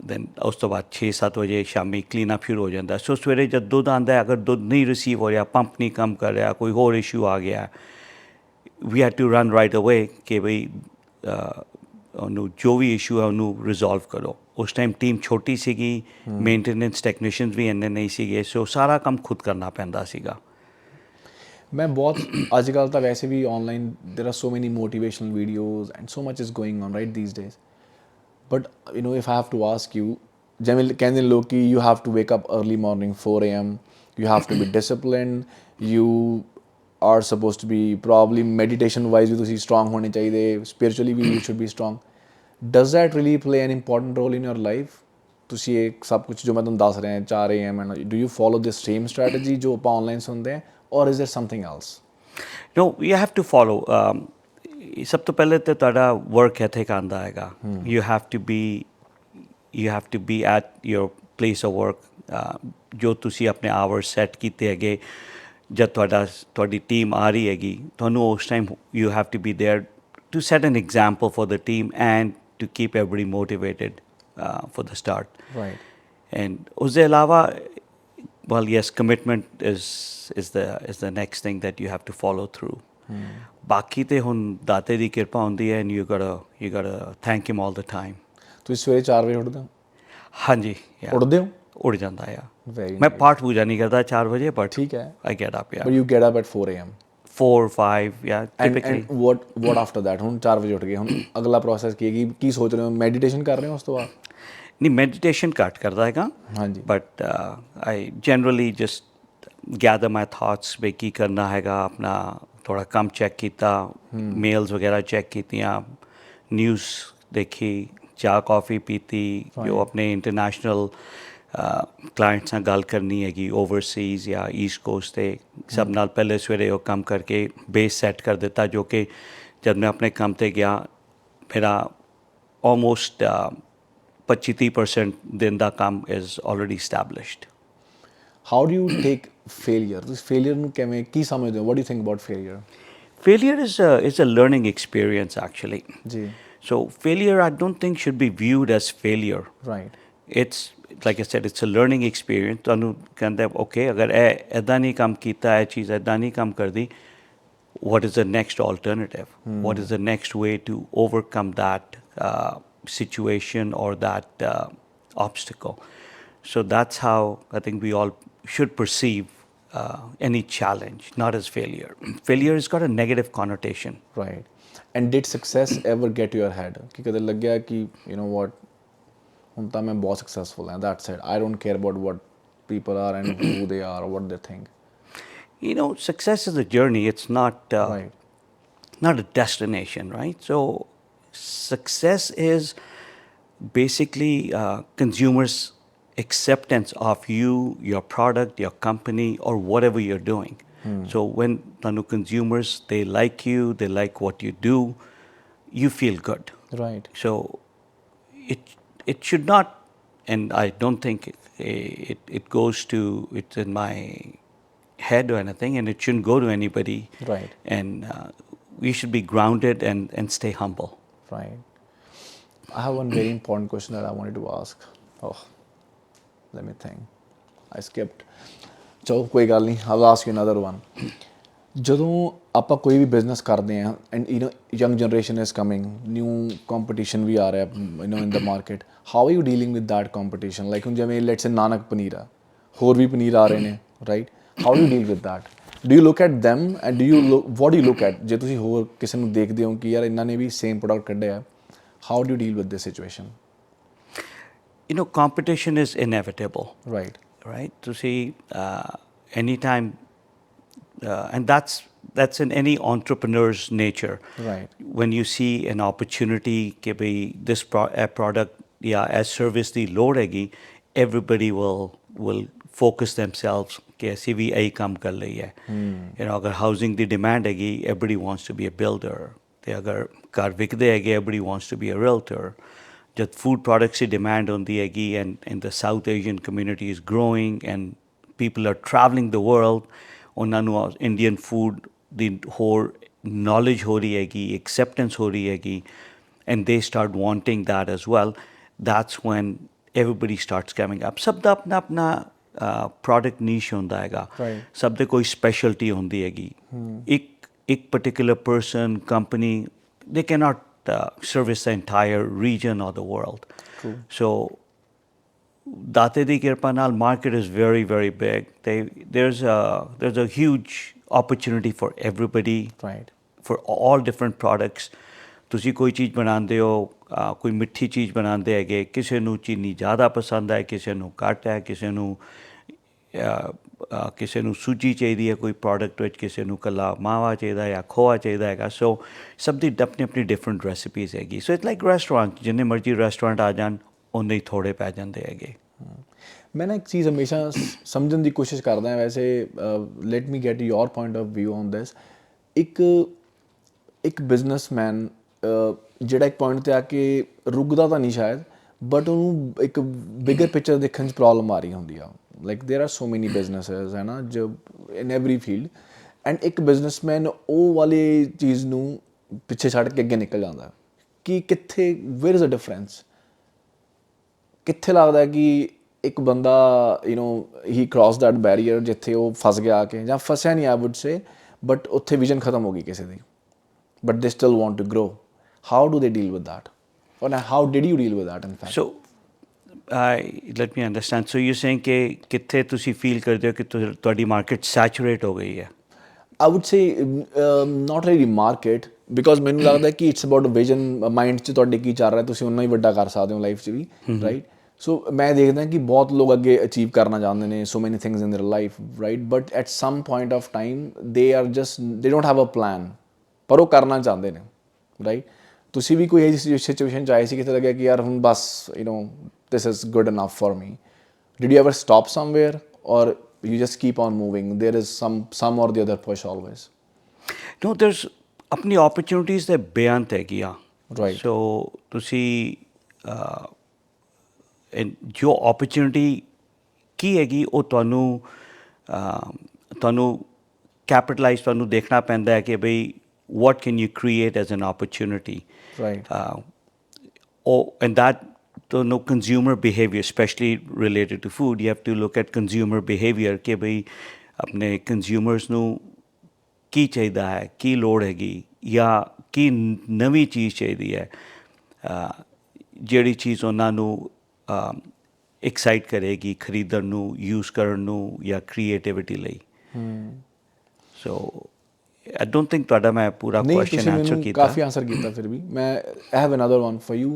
Speaker 2: ਦੈਨ ਉਸ ਤੋਂ ਬਾਅਦ 6-7 ਵਜੇ ਸ਼ਾਮੀ ਕਲੀਨ ਅਪ ਸ਼ੁਰੂ ਹੋ ਜਾਂਦਾ। ਸੋ ਸਵੇਰੇ ਜਦ ਦੁੱਧ ਆਉਂਦਾ ਹੈ, ਅਗਰ ਦੁੱਧ ਨਹੀਂ ਰਿਸੀਵ ਹੋ ਰਿਹਾ, ਪੰਪ ਨਹੀਂ ਕੰਮ ਕਰ ਰਿਹਾ, ਕੋਈ ਹੋਰ ਇਸ਼ੂ ਆ ਗਿਆ, we had to run right away ਕਿ ਬਈ ਉਹਨੂੰ ਜੋ ਵੀ ਇਸ਼ੂ ਹੈ ਉਹਨੂੰ ਰਿਜ਼ੋਲਵ ਕਰੋ। ਉਸ ਟਾਈਮ ਟੀਮ ਛੋਟੀ ਸੀਗੀ, ਮੇਨਟੇਨੈਂਸ ਟੈਕਨੀਸ਼ੀਅਨਸ ਵੀ ਇੰਨੇ ਨਹੀਂ ਸੀਗੇ, ਸੋ ਸਾਰਾ ਕੰਮ ਖੁਦ ਕਰਨਾ ਪੈਂਦਾ ਸੀਗਾ।
Speaker 1: ਮੈਂ ਬਹੁਤ ਅੱਜ ਕੱਲ੍ਹ ਤਾਂ ਵੈਸੇ ਵੀ ਔਨਲਾਈਨ ਦੇਰ are so many motivational videos and so much is going on right these days, but if I have to ask you, ਜਿਵੇਂ ਕਹਿੰਦੇ ਲੋਕ ਕਿ you have to wake up early morning 4 AM, you have to be disciplined, you are suppose to be probably meditation wise ਵੀ ਤੁਸੀਂ ਸਟਰੋਂਗ ਹੋਣੇ ਚਾਹੀਦੇ, ਸਪਿਰਿਚੁਅਲੀ ਵੀ you should be strong. Does that really play an important role in your life? ਤੁਸੀਂ ਇਹ ਸਭ ਕੁਛ ਜੋ ਮੈਂ ਤੁਹਾਨੂੰ ਦੱਸ ਰਿਹਾ 4 AM, and do you follow this same strategy ਜੋ ਆਪਾਂ ਔਨਲਾਈਨ ਸੁਣਦੇ ਹਾਂ, or is there something else?
Speaker 2: No, you have to follow. ਸਭ ਤੋਂ ਪਹਿਲੇ ਤਾਂ ਤੁਹਾਡਾ ਵਰਕ ਐਥਿਕ ਆਉਂਦਾ ਹੈਗਾ। You have to be at your place of work. ਜੋ ਤੁਸੀਂ ਆਪਣੇ ਆਵਰਸ ਸੈੱਟ ਕੀਤੇ ਹੈਗੇ, ਜਦ ਤੁਹਾਡੀ ਟੀਮ ਆ ਰਹੀ ਹੈਗੀ, ਤੁਹਾਨੂੰ ਉਸ time you have to be there to set an example for the team and to keep everybody motivated for the start.
Speaker 1: Right.
Speaker 2: And usse alawa, well, yes, commitment is the next thing that you have to follow through. Baaki te hun daate di kirpa hundi hai, and you gotta thank him all the time.
Speaker 1: ਤੁਸੀਂ ਸਵੇਰੇ 4 ਵਜੇ ਉੱਠਦੇ ਹੋ?
Speaker 2: ਹਾਂਜੀ, yeah.
Speaker 1: ਉੱਠਦੇ ਹੋ?
Speaker 2: ਉੱਠ ਜਾਂਦਾ ਆ।
Speaker 1: Very
Speaker 2: ਮੈਂ
Speaker 1: nice.
Speaker 2: ਪਾਠ ਪੂਜਾ ਨਹੀਂ ਕਰਦਾ 4 ਵਜੇ, but
Speaker 1: ਠੀਕ ਹੈ।
Speaker 2: I get up, yeah.
Speaker 1: But you get up at 4 a.m.
Speaker 2: 4, 5, yeah,
Speaker 1: And
Speaker 2: typically.
Speaker 1: what after that? ਹੁਣ 4 ਵਜੇ ਉੱਠ ਗਏ, ਹੁਣ ਅਗਲਾ ਪ੍ਰੋਸੈਸ ਕੀ ਹੈ? ਕੀ ਸੋਚ ਰਹੇ ਹੋ? ਮੈਡੀਟੇਸ਼ਨ ਕਰ ਰਹੇ ਹੋ ਉਸ ਤੋਂ ਬਾਅਦ?
Speaker 2: ਨਹੀਂ, ਮੈਡੀਟੇਸ਼ਨ ਘੱਟ ਕਰਦਾ ਹੈਗਾ,
Speaker 1: ਹਾਂਜੀ।
Speaker 2: But I generally just gather my thoughts ਵੀ ਕੀ ਕਰਨਾ ਹੈਗਾ, ਆਪਣਾ ਥੋੜਾ ਕੰਮ ਚੈੱਕ ਕੀਤਾ, ਮੇਲਸ ਵਗੈਰਾ ਚੈੱਕ ਕੀਤੀਆਂ, ਨਿਊਜ਼ ਦੇਖੀ, ਚਾਹ ਕਾਫੀ ਪੀਤੀ, ਜੋ ਆਪਣੇ ਇੰਟਰਨੈਸ਼ਨਲ ਕਲਾਇੰਟਸ ਨਾਲ ਗੱਲ ਕਰਨੀ ਹੈਗੀ ਓਵਰਸੀਜ਼ ਜਾਂ ਈਸਟ ਕੋਸਟ 'ਤੇ, ਸਭ ਨਾਲ ਪਹਿਲੇ ਸਵੇਰੇ ਉਹ ਕੰਮ ਕਰਕੇ ਬੇਸ ਸੈੱਟ ਕਰ ਦਿੱਤਾ, ਜੋ ਕਿ ਜਦ ਮੈਂ ਆਪਣੇ ਕੰਮ 'ਤੇ ਗਿਆ ਮੇਰਾ ਆਲਮੋਸਟ 25-30% ਦਿਨ ਦਾ ਕੰਮ is already established.
Speaker 1: How do you take failure? ਤੁਸੀਂ ਫੇਲੀਅਰ ਨੂੰ ਕਿਵੇਂ, ਕੀ ਸਮਝਦੇ ਹੋ? ਵਾਟ do you think about failure?
Speaker 2: Failure is a learning experience, actually.
Speaker 1: ਜੀ।
Speaker 2: So failure, I don't think, should be viewed as failure.
Speaker 1: Right.
Speaker 2: It's like I said, it's a learning experience. ਤੁਹਾਨੂੰ ਕਹਿੰਦੇ okay, ਅਗਰ ਇਹ ਇੱਦਾਂ ਨਹੀਂ ਕੰਮ ਕੀਤਾ, ਇਹ ਚੀਜ਼ ਇੱਦਾਂ ਨਹੀਂ ਕੰਮ ਕਰਦੀ, what is the next alternative? What is the next way to overcome that situation or that obstacle? So that's how I think we all should perceive any challenge, not as failure. Failure has got a negative connotation.
Speaker 1: Right. And did success ever get to your head? ਕਿ ਕਦੇ ਲੱਗਿਆ ਕਿ you know what, ਹੁਣ ਤਾਂ ਮੈਂ ਬਹੁਤ successful ਹਾਂ, that's it, I don't care about what people are and who they are or what they think?
Speaker 2: You know, success is a journey. It's not
Speaker 1: Right.
Speaker 2: not a destination, right? So success is basically consumers' acceptance of you, your product, your company, or whatever you're doing. So when tanu consumers, they like you, they like what you do, you feel good.
Speaker 1: Right.
Speaker 2: So it should not, and I don't think it goes to, it's in my head or anything, and it shouldn't go to anybody.
Speaker 1: Right.
Speaker 2: And we should be grounded and stay humble.
Speaker 1: Right. I have one very important question that I wanted to ask. Oh, let me think. I skipped. ਚਲੋ ਕੋਈ ਗੱਲ ਨਹੀਂ, I'll ask you another one. ਜਦੋਂ ਆਪਾਂ ਕੋਈ ਵੀ ਬਿਜ਼ਨਸ ਕਰਦੇ ਹਾਂ and you know young generation is coming, new competition ਵੀ ਆ ਰਿਹਾ you know in the market, how are you dealing with that competition? Like ਹੁਣ ਜਿਵੇਂ ਲੈਟਸ ਸੇ ਨਾਨਕ ਪਨੀਰ ਆ, ਹੋਰ ਵੀ ਪਨੀਰ ਆ ਰਹੇ ਨੇ, right? How do you deal with that? Do you look at them and do you what do you look at? ਜੇ ਤੁਸੀਂ ਹੋਰ ਕਿਸੇ ਨੂੰ ਦੇਖਦੇ ਹੋ ਕਿ ਯਾਰ ਇਹਨਾਂ ਨੇ ਵੀ ਸੇਮ ਪ੍ਰੋਡਕਟ ਕੱਢਿਆ, how do you deal with this situation?
Speaker 2: You know, competition is inevitable.
Speaker 1: Right.
Speaker 2: Right? To see anytime, and that's in any entrepreneur's nature.
Speaker 1: Right.
Speaker 2: When you see an opportunity, कि भाई this product या as service ਦੀ ਲੋੜ ਹੈਗੀ, everybody will focus themselves कि ਅਸੀਂ ਵੀ ਇਹੀ ਕੰਮ ਕਰ ਲਈਏ. You know, ਅਗਰ housing ਦੀ demand ਹੈਗੀ, everybody wants to be a builder. ਤੇ ਅਗਰ ਘਰ ਵਿਕਦੇ ਹੈਗੇ, everybody wants to be a realtor. Jad food products की demand होती हैगी, and the South Asian community is growing and people are traveling the world, उन्हां नूं Indian food दी होर knowledge हो रही हैगी, acceptance हो रही हैगी, and they start wanting that as well. That's when everybody starts coming up. सब दा अपना अपना product niche होंदा हैगा, सब दे कोई specialty होंदी हैगी. एक particular person, company, they cannot service the entire region or the world. True. So Date di kirpa naal market is very, very big. There's a huge opportunity for everybody.
Speaker 1: Right.
Speaker 2: For all different products. ਤੁਸੀਂ ਕੋਈ ਚੀਜ਼ ਬਣਾਉਂਦੇ ਹੋ, ਕੋਈ ਮਿੱਠੀ ਚੀਜ਼ ਬਣਾਉਂਦੇ ਹੈਗੇ, ਕਿਸੇ ਨੂੰ ਚੀਨੀ ਜ਼ਿਆਦਾ ਪਸੰਦ ਹੈ, ਕਿਸੇ ਨੂੰ ਘੱਟ ਹੈ, ਕਿਸੇ ਨੂੰ ਸੂਜੀ ਚਾਹੀਦੀ ਹੈ ਕੋਈ ਪ੍ਰੋਡਕਟ ਵਿੱਚ, ਕਿਸੇ ਨੂੰ ਇਕੱਲਾ ਮਾਵਾ ਚਾਹੀਦਾ ਜਾਂ ਖੋਆ ਚਾਹੀਦਾ ਹੈਗਾ. ਸੋ ਸਭ ਦੀ ਆਪਣੀ ਆਪਣੀ ਡਿਫਰੈਂਟ ਰੈਸਿਪੀਜ਼ ਹੈਗੀ. ਸੋ ਇਟਸ ਲਾਈਕ ਰੈਸਟੋਰੈਂਟ, ਜਿੰਨੇ ਮਰਜ਼ੀ ਰੈਸਟੋਰੈਂਟ ਆ ਜਾਣ, ਉਨੇ ਹੀ ਥੋੜ੍ਹੇ ਪੈ ਜਾਂਦੇ ਹੈਗੇ.
Speaker 1: ਮੈਂ ਨਾ ਇੱਕ ਚੀਜ਼ ਹਮੇਸ਼ਾ ਸਮਝਣ ਦੀ ਕੋਸ਼ਿਸ਼ ਕਰਦਾ ਹਾਂ, ਵੈਸੇ let me get your point of view on this. ਇੱਕ ਬਿਜ਼ਨਸਮੈਨ ਜਿਹੜਾ ਇੱਕ ਪੁਆਇੰਟ 'ਤੇ ਆ ਕੇ ਰੁਕਦਾ ਤਾਂ ਨਹੀਂ ਸ਼ਾਇਦ, ਬਟ ਉਹਨੂੰ ਇੱਕ ਬਿਗਰ ਪਿਕਚਰ ਦੇਖਣ 'ਚ ਪ੍ਰੋਬਲਮ ਆ ਰਹੀ ਹੁੰਦੀ ਆ. ਲਾਈਕ ਦੇਰ ਆਰ ਸੋ ਮੈਨੀ ਬਿਜ਼ਨਸਿਸ ਹੈ ਨਾ, ਜੋ ਇਨ ਐਵਰੀ ਫੀਲਡ, ਐਂਡ ਇੱਕ ਬਿਜ਼ਨਸਮੈਨ ਉਹ ਵਾਲੀ ਚੀਜ਼ ਨੂੰ ਪਿੱਛੇ ਛੱਡ ਕੇ ਅੱਗੇ ਨਿਕਲ ਜਾਂਦਾ ਕਿ ਕਿੱਥੇ ਵੇਅਰ ਇਜ਼ ਅ ਡਿਫਰੈਂਸ, ਕਿੱਥੇ ਲੱਗਦਾ ਕਿ ਇੱਕ ਬੰਦਾ ਹੀ ਕ੍ਰਾਸ ਦੈਟ ਬੈਰੀਅਰ ਜਿੱਥੇ ਉਹ ਫਸ ਗਿਆ ਆ ਕੇ, ਜਾਂ ਫਸਿਆ ਨਹੀਂ ਆਈ ਵੁੱਡ ਸੇ, ਬਟ ਉੱਥੇ ਵਿਜ਼ਨ ਖਤਮ ਹੋ ਗਈ ਕਿਸੇ ਦੀ, but they still want to grow, how do they deal with that, or how did you deal with that in fact?
Speaker 2: So let me understand. So you're saying ਕਿ ਕਿੱਥੇ ਤੁਸੀਂ ਫੀਲ ਕਰਦੇ ਹੋ ਕਿ ਤੁਹਾਡੀ ਮਾਰਕੀਟ ਸੈਚੂਰੇਟ ਹੋ ਗਈ ਹੈ?
Speaker 1: I would say not really market, because ਮੈਨੂੰ ਲੱਗਦਾ ਕਿ it's about vision, ਮਾਈਂਡ 'ਚ ਤੁਹਾਡੇ ਕੀ ਚੱਲ ਰਿਹਾ ਤੁਸੀਂ ਉਨਾ ਹੀ ਵੱਡਾ ਕਰ ਸਕਦੇ ਹੋ ਲਾਈਫ 'ਚ ਵੀ, ਰਾਈਟ? ਸੋ ਮੈਂ ਦੇਖਦਾ ਕਿ ਬਹੁਤ ਲੋਕ ਅੱਗੇ ਅਚੀਵ ਕਰਨਾ ਚਾਹੁੰਦੇ ਨੇ so many things in their life, right? But at some point of time they are just they don't have a plan, ਪਰ ਉਹ ਕਰਨਾ ਚਾਹੁੰਦੇ ਨੇ, ਰਾਈਟ? ਤੁਸੀਂ ਵੀ ਕੋਈ ਇਹੋ ਜਿਹੀ ਸਿਚੁਏਸ਼ਨ 'ਚ ਆਏ ਸੀ ਕਿਤੇ ਲੱਗਿਆ ਕਿ ਯਾਰ ਹੁਣ ਬਸ this is good enough for me? Did you ever stop somewhere, or you just keep on moving? There is some or the other push always.
Speaker 2: No, there's ਆਪਣੀ opportunities ਦੇ ਬੇਅੰਤ ਹੈਗੀਆਂ,
Speaker 1: Right.
Speaker 2: ਸੋ ਤੁਸੀਂ ਜੋ opportunity ਕੀ ਹੈਗੀ ਉਹ ਤੁਹਾਨੂੰ ਕੈਪੀਟਲਾਈਜ਼ ਤੁਹਾਨੂੰ ਦੇਖਣਾ ਪੈਂਦਾ ਹੈ ਕਿ ਬਈ what can you create as an opportunity?
Speaker 1: Right.
Speaker 2: And that no consumer behavior, especially related to food, you have to look at consumer behavior ਕਿ ਬਈ ਆਪਣੇ consumers ਨੂੰ ਕੀ ਚਾਹੀਦਾ ਹੈ, ਕੀ ਲੋੜ ਹੈਗੀ, ਜਾਂ ਕੀ ਨਵੀਂ ਚੀਜ਼ ਚਾਹੀਦੀ ਹੈ ਜਿਹੜੀ ਚੀਜ਼ ਉਹਨਾਂ ਨੂੰ ਐਕਸਾਈਟ ਕਰੇਗੀ ਖਰੀਦਣ ਨੂੰ, ਯੂਜ਼ ਕਰਨ ਨੂੰ, ਜਾਂ ਕ੍ਰੀਏਟਿਵਿਟੀ ਲਈ। ਸੋ I don't think ਤੁਹਾਡਾ ਮੈਂ ਪੂਰਾ ਕੁਐਸਚਨ ਆਨਸਰ ਕੀਤਾ।
Speaker 1: ਕਾਫੀ ਆਨਸਰ ਕੀਤਾ ਫਿਰ ਵੀ। ਮੈਂ I have another one for you.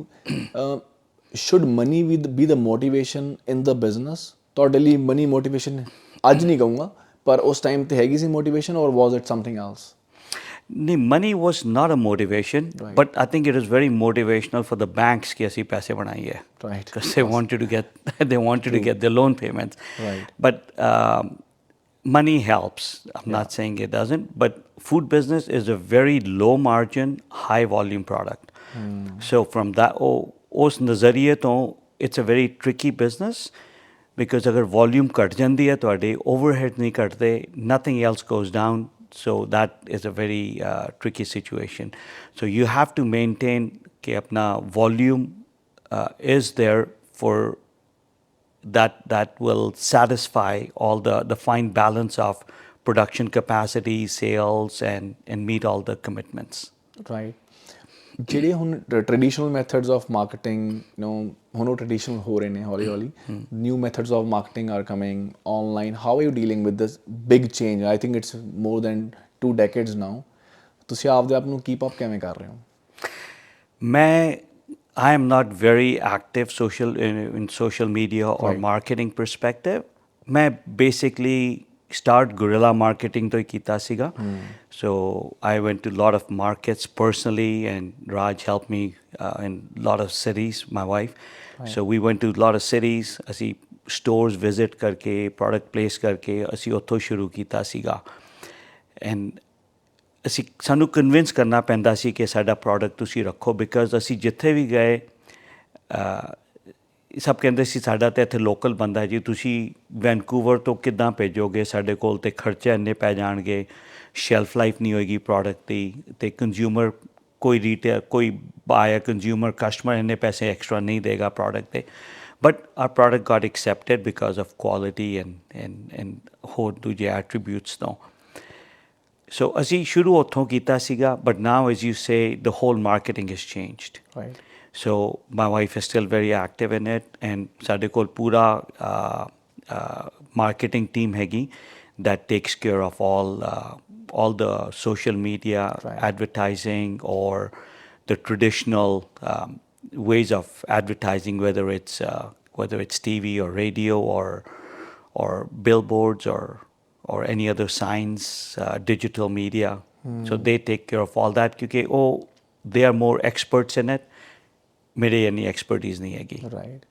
Speaker 1: Should money be the motivation in the business? ਤੁਹਾਡੇ ਲਈ ਮਨੀ ਮੋਟੀਵੇਸ਼ਨ ਅੱਜ ਨਹੀਂ ਕਹੂੰਗਾ, ਪਰ ਉਸ ਟਾਈਮ ਤੇ ਹੈਗੀ ਸੀ motivation, or was it something else?
Speaker 2: ਨਹੀਂ, money was not a motivation,
Speaker 1: Right.
Speaker 2: but I think it was very motivational for the banks ਕਿ ਅਸੀਂ ਪੈਸੇ ਬਣਾਈਏ,
Speaker 1: Right.
Speaker 2: because they wanted to get their loan payments.
Speaker 1: Right.
Speaker 2: But money helps. I'm not saying it doesn't, but food business is a very low margin, high volume product. So from that, ਉਸ ਨਜ਼ਰੀਏ ਤੋਂ it's a very tricky business, because ਅਗਰ volume ਘਟ ਜਾਂਦੀ ਹੈ ਤੁਹਾਡੇ, overhead ਨਹੀਂ ਘਟਦੇ, nothing else goes down. So that is a very tricky situation. So you have to maintain कि अपना volume is there for that will satisfy all the fine balance of production capacity, sales, and meet all the commitments.
Speaker 1: Right. ਜਿਹੜੇ ਹੁਣ ਟ੍ਰੈਡੀਸ਼ਨਲ ਮੈਥਡਸ ਆਫ ਮਾਰਕੀਟਿੰਗ ਹੁਣ ਉਹ ਟ੍ਰੈਡੀਸ਼ਨਲ ਹੋ ਰਹੇ ਨੇ ਹੌਲੀ ਹੌਲੀ, new methods of marketing are coming online, how are you dealing with this big change? I think it's more than 2 decades ਨਾਓ। ਤੁਸੀਂ ਆਪਦੇ ਆਪ ਨੂੰ ਕੀਪ ਅਪ ਕਿਵੇਂ ਕਰ ਰਹੇ ਹੋ?
Speaker 2: I am not very active in social media or
Speaker 1: Right.
Speaker 2: marketing perspective. मैं basically start guerrilla marketing ਤੋਂ ਹੀ ਕੀਤਾ ਸੀਗਾ. So I went to a lot of markets personally, and Raj helped me in a lot of cities, my wife. Right. So we went to a lot of cities. ਅਸੀਂ stores visit ਕਰਕੇ, product place ਕਰਕੇ ਅਸੀਂ ਉੱਥੋਂ ਸ਼ੁਰੂ ਕੀਤਾ ਸੀਗਾ, and ਸਾਨੂੰ ਕਨਵਿੰਸ ਕਰਨਾ ਪੈਂਦਾ ਸੀ ਕਿ ਸਾਡਾ ਪ੍ਰੋਡਕਟ ਤੁਸੀਂ ਰੱਖੋ, ਬਿਕਾਜ਼ ਅਸੀਂ ਜਿੱਥੇ ਵੀ ਗਏ ਸਭ ਕਹਿੰਦੇ ਸੀ ਸਾਡਾ ਤਾਂ ਇੱਥੇ ਲੋਕਲ ਬੰਦਾ ਜੀ, ਤੁਸੀਂ ਵੈਨਕੂਵਰ ਤੋਂ ਕਿੱਦਾਂ ਭੇਜੋਗੇ ਸਾਡੇ ਕੋਲ, ਅਤੇ ਖਰਚੇ ਇੰਨੇ ਪੈ ਜਾਣਗੇ, ਸ਼ੈਲਫ ਲਾਈਫ ਨਹੀਂ ਹੋਏਗੀ ਪ੍ਰੋਡਕਟ ਦੀ, ਅਤੇ ਕੰਜ਼ਿਊਮਰ ਕੋਈ ਬਾਇਰ ਕੰਜ਼ਿਊਮਰ ਕਸਟਮਰ ਇੰਨੇ ਪੈਸੇ ਐਕਸਟਰਾ ਨਹੀਂ ਦੇਗਾ ਪ੍ਰੋਡਕਟ 'ਤੇ। But our product got accepted because of quality and ਹੋਰ ਦੂਜੇ ਐਟਰੀਬਿਊਟਸ ਤੋਂ। ਸੋ ਅਸੀਂ ਸ਼ੁਰੂ ਉੱਥੋਂ ਕੀਤਾ ਸੀਗਾ, but now as you say the hole marketing is changed.
Speaker 1: Right.
Speaker 2: So my wife is still very active in it, and ਸਾਡੇ ਕੋਲ ਪੂਰਾ marketing team ਹੈਗੀ that takes care of all the social media, right, advertising, or the traditional ways of advertising, whether it's TV or radio or billboards or any other signs, digital media. So they take care of all that because they are more experts in it. ਮੇਰੇ ਇੰਨੀ ਐਕਸਪਰਟੀਜ਼ ਨਹੀਂ ਹੈਗੀ। ਰਾਈਟ।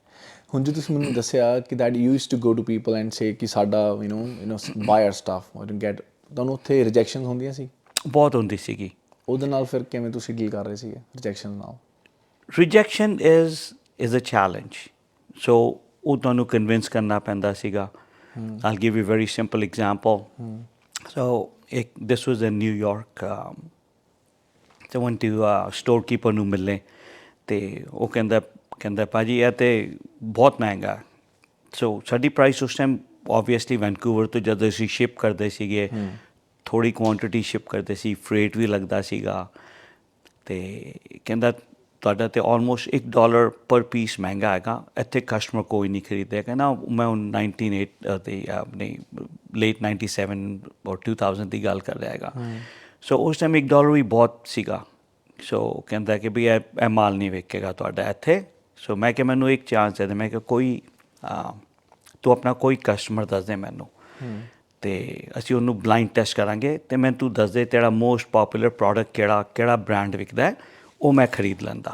Speaker 1: ਹੁਣ ਜੇ ਤੁਸੀਂ ਮੈਨੂੰ ਦੱਸਿਆ ਕਿ that you used to go to people and say ਕਿ ਸਾਡਾ buy our stuff or get, ਤੁਹਾਨੂੰ ਉੱਥੇ ਰਿਜੈਕਸ਼ਨ ਹੁੰਦੀਆਂ ਸੀ?
Speaker 2: ਬਹੁਤ ਹੁੰਦੀ ਸੀਗੀ।
Speaker 1: ਉਹਦੇ ਨਾਲ ਫਿਰ ਕਿਵੇਂ ਤੁਸੀਂ ਡੀਲ ਕਰ ਰਹੇ ਸੀਗੇ ਰਿਜੈਕਸ਼ਨ ਨਾਲ?
Speaker 2: ਰਿਜੈਕਸ਼ਨ ਇਜ਼ ਅ ਚੈਲੰਜ, ਸੋ ਉਹ ਤੁਹਾਨੂੰ ਕਨਵਿੰਸ ਕਰਨਾ ਪੈਂਦਾ ਸੀਗਾ। I'll give you a very simple example. So this was in New York. ਤੇ went to storekeeper ਨੂੰ ਮਿਲਨੇ ਤੇ ਉਹ ਕਹਿੰਦਾ ਭਾਜੀ ਇਹ ਤੇ ਬਹੁਤ ਮਹਿੰਗਾ ਸੋ ਸਾਡੀ ਪ੍ਰਾਈਸ ਉਸ ਟਾਈਮ ਓਬਵੀਅਸਲੀ ਵੈਨਕੂਵਰ ਤੋਂ ਜਦ ਅਸੀਂ ਸ਼ਿਪ ਕਰਦੇ ਸੀਗੇ ਥੋੜ੍ਹੀ ਕੁਆਂਟਿਟੀ ਸ਼ਿਪ ਕਰਦੇ ਸੀ ਫਰੇਟ ਵੀ ਲੱਗਦਾ ਸੀਗਾ ਤੇ ਕਹਿੰਦਾ ਤੁਹਾਡਾ ਤੇ ਆਲਮੋਸਟ $1 ਪਰ ਪੀਸ ਮਹਿੰਗਾ ਹੈਗਾ ਇੱਥੇ ਕਸਟਮਰ ਕੋਈ ਨਹੀਂ ਖਰੀਦਦਾ ਕਹਿੰਦਾ ਮੈਂ 98 ਤੇ ਆਪਣੀ ਲੇਟ 97 ਔਰ 2000 ਦੀ ਗੱਲ ਕਰ ਰਿਹਾ ਹੈਗਾ ਸੋ ਉਸ ਟਾਈਮ $1 ਵੀ ਬਹੁਤ ਸੀਗਾ ਸੋ ਕਹਿੰਦਾ ਕਿ ਵੀ ਇਹ ਮਾਲ ਨਹੀਂ ਵਿਕੇਗਾ ਤੁਹਾਡਾ ਇੱਥੇ ਸੋ ਮੈਂ ਕਿ ਮੈਨੂੰ ਇੱਕ ਚਾਂਸ ਦੇ ਦੇ ਮੈਂ ਕਿ ਕੋਈ ਤੂੰ ਆਪਣਾ ਕੋਈ ਕਸਟਮਰ ਦੱਸ ਦੇ ਮੈਨੂੰ ਤੇ ਅਸੀਂ ਉਹਨੂੰ ਬਲਾਈਂਡ ਟੈਸਟ ਕਰਾਂਗੇ ਤੇ ਮੈਂ ਤੂੰ ਦੱਸ ਦੇ ਤੇਰਾ ਮੋਸਟ ਪੋਪੂਲਰ ਪ੍ਰੋਡਕਟ ਕਿਹੜਾ ਬ੍ਰਾਂਡ ਵਿਕਦਾ ਹੈ ਉਹ ਮੈਂ ਖਰੀਦ ਲੈਂਦਾ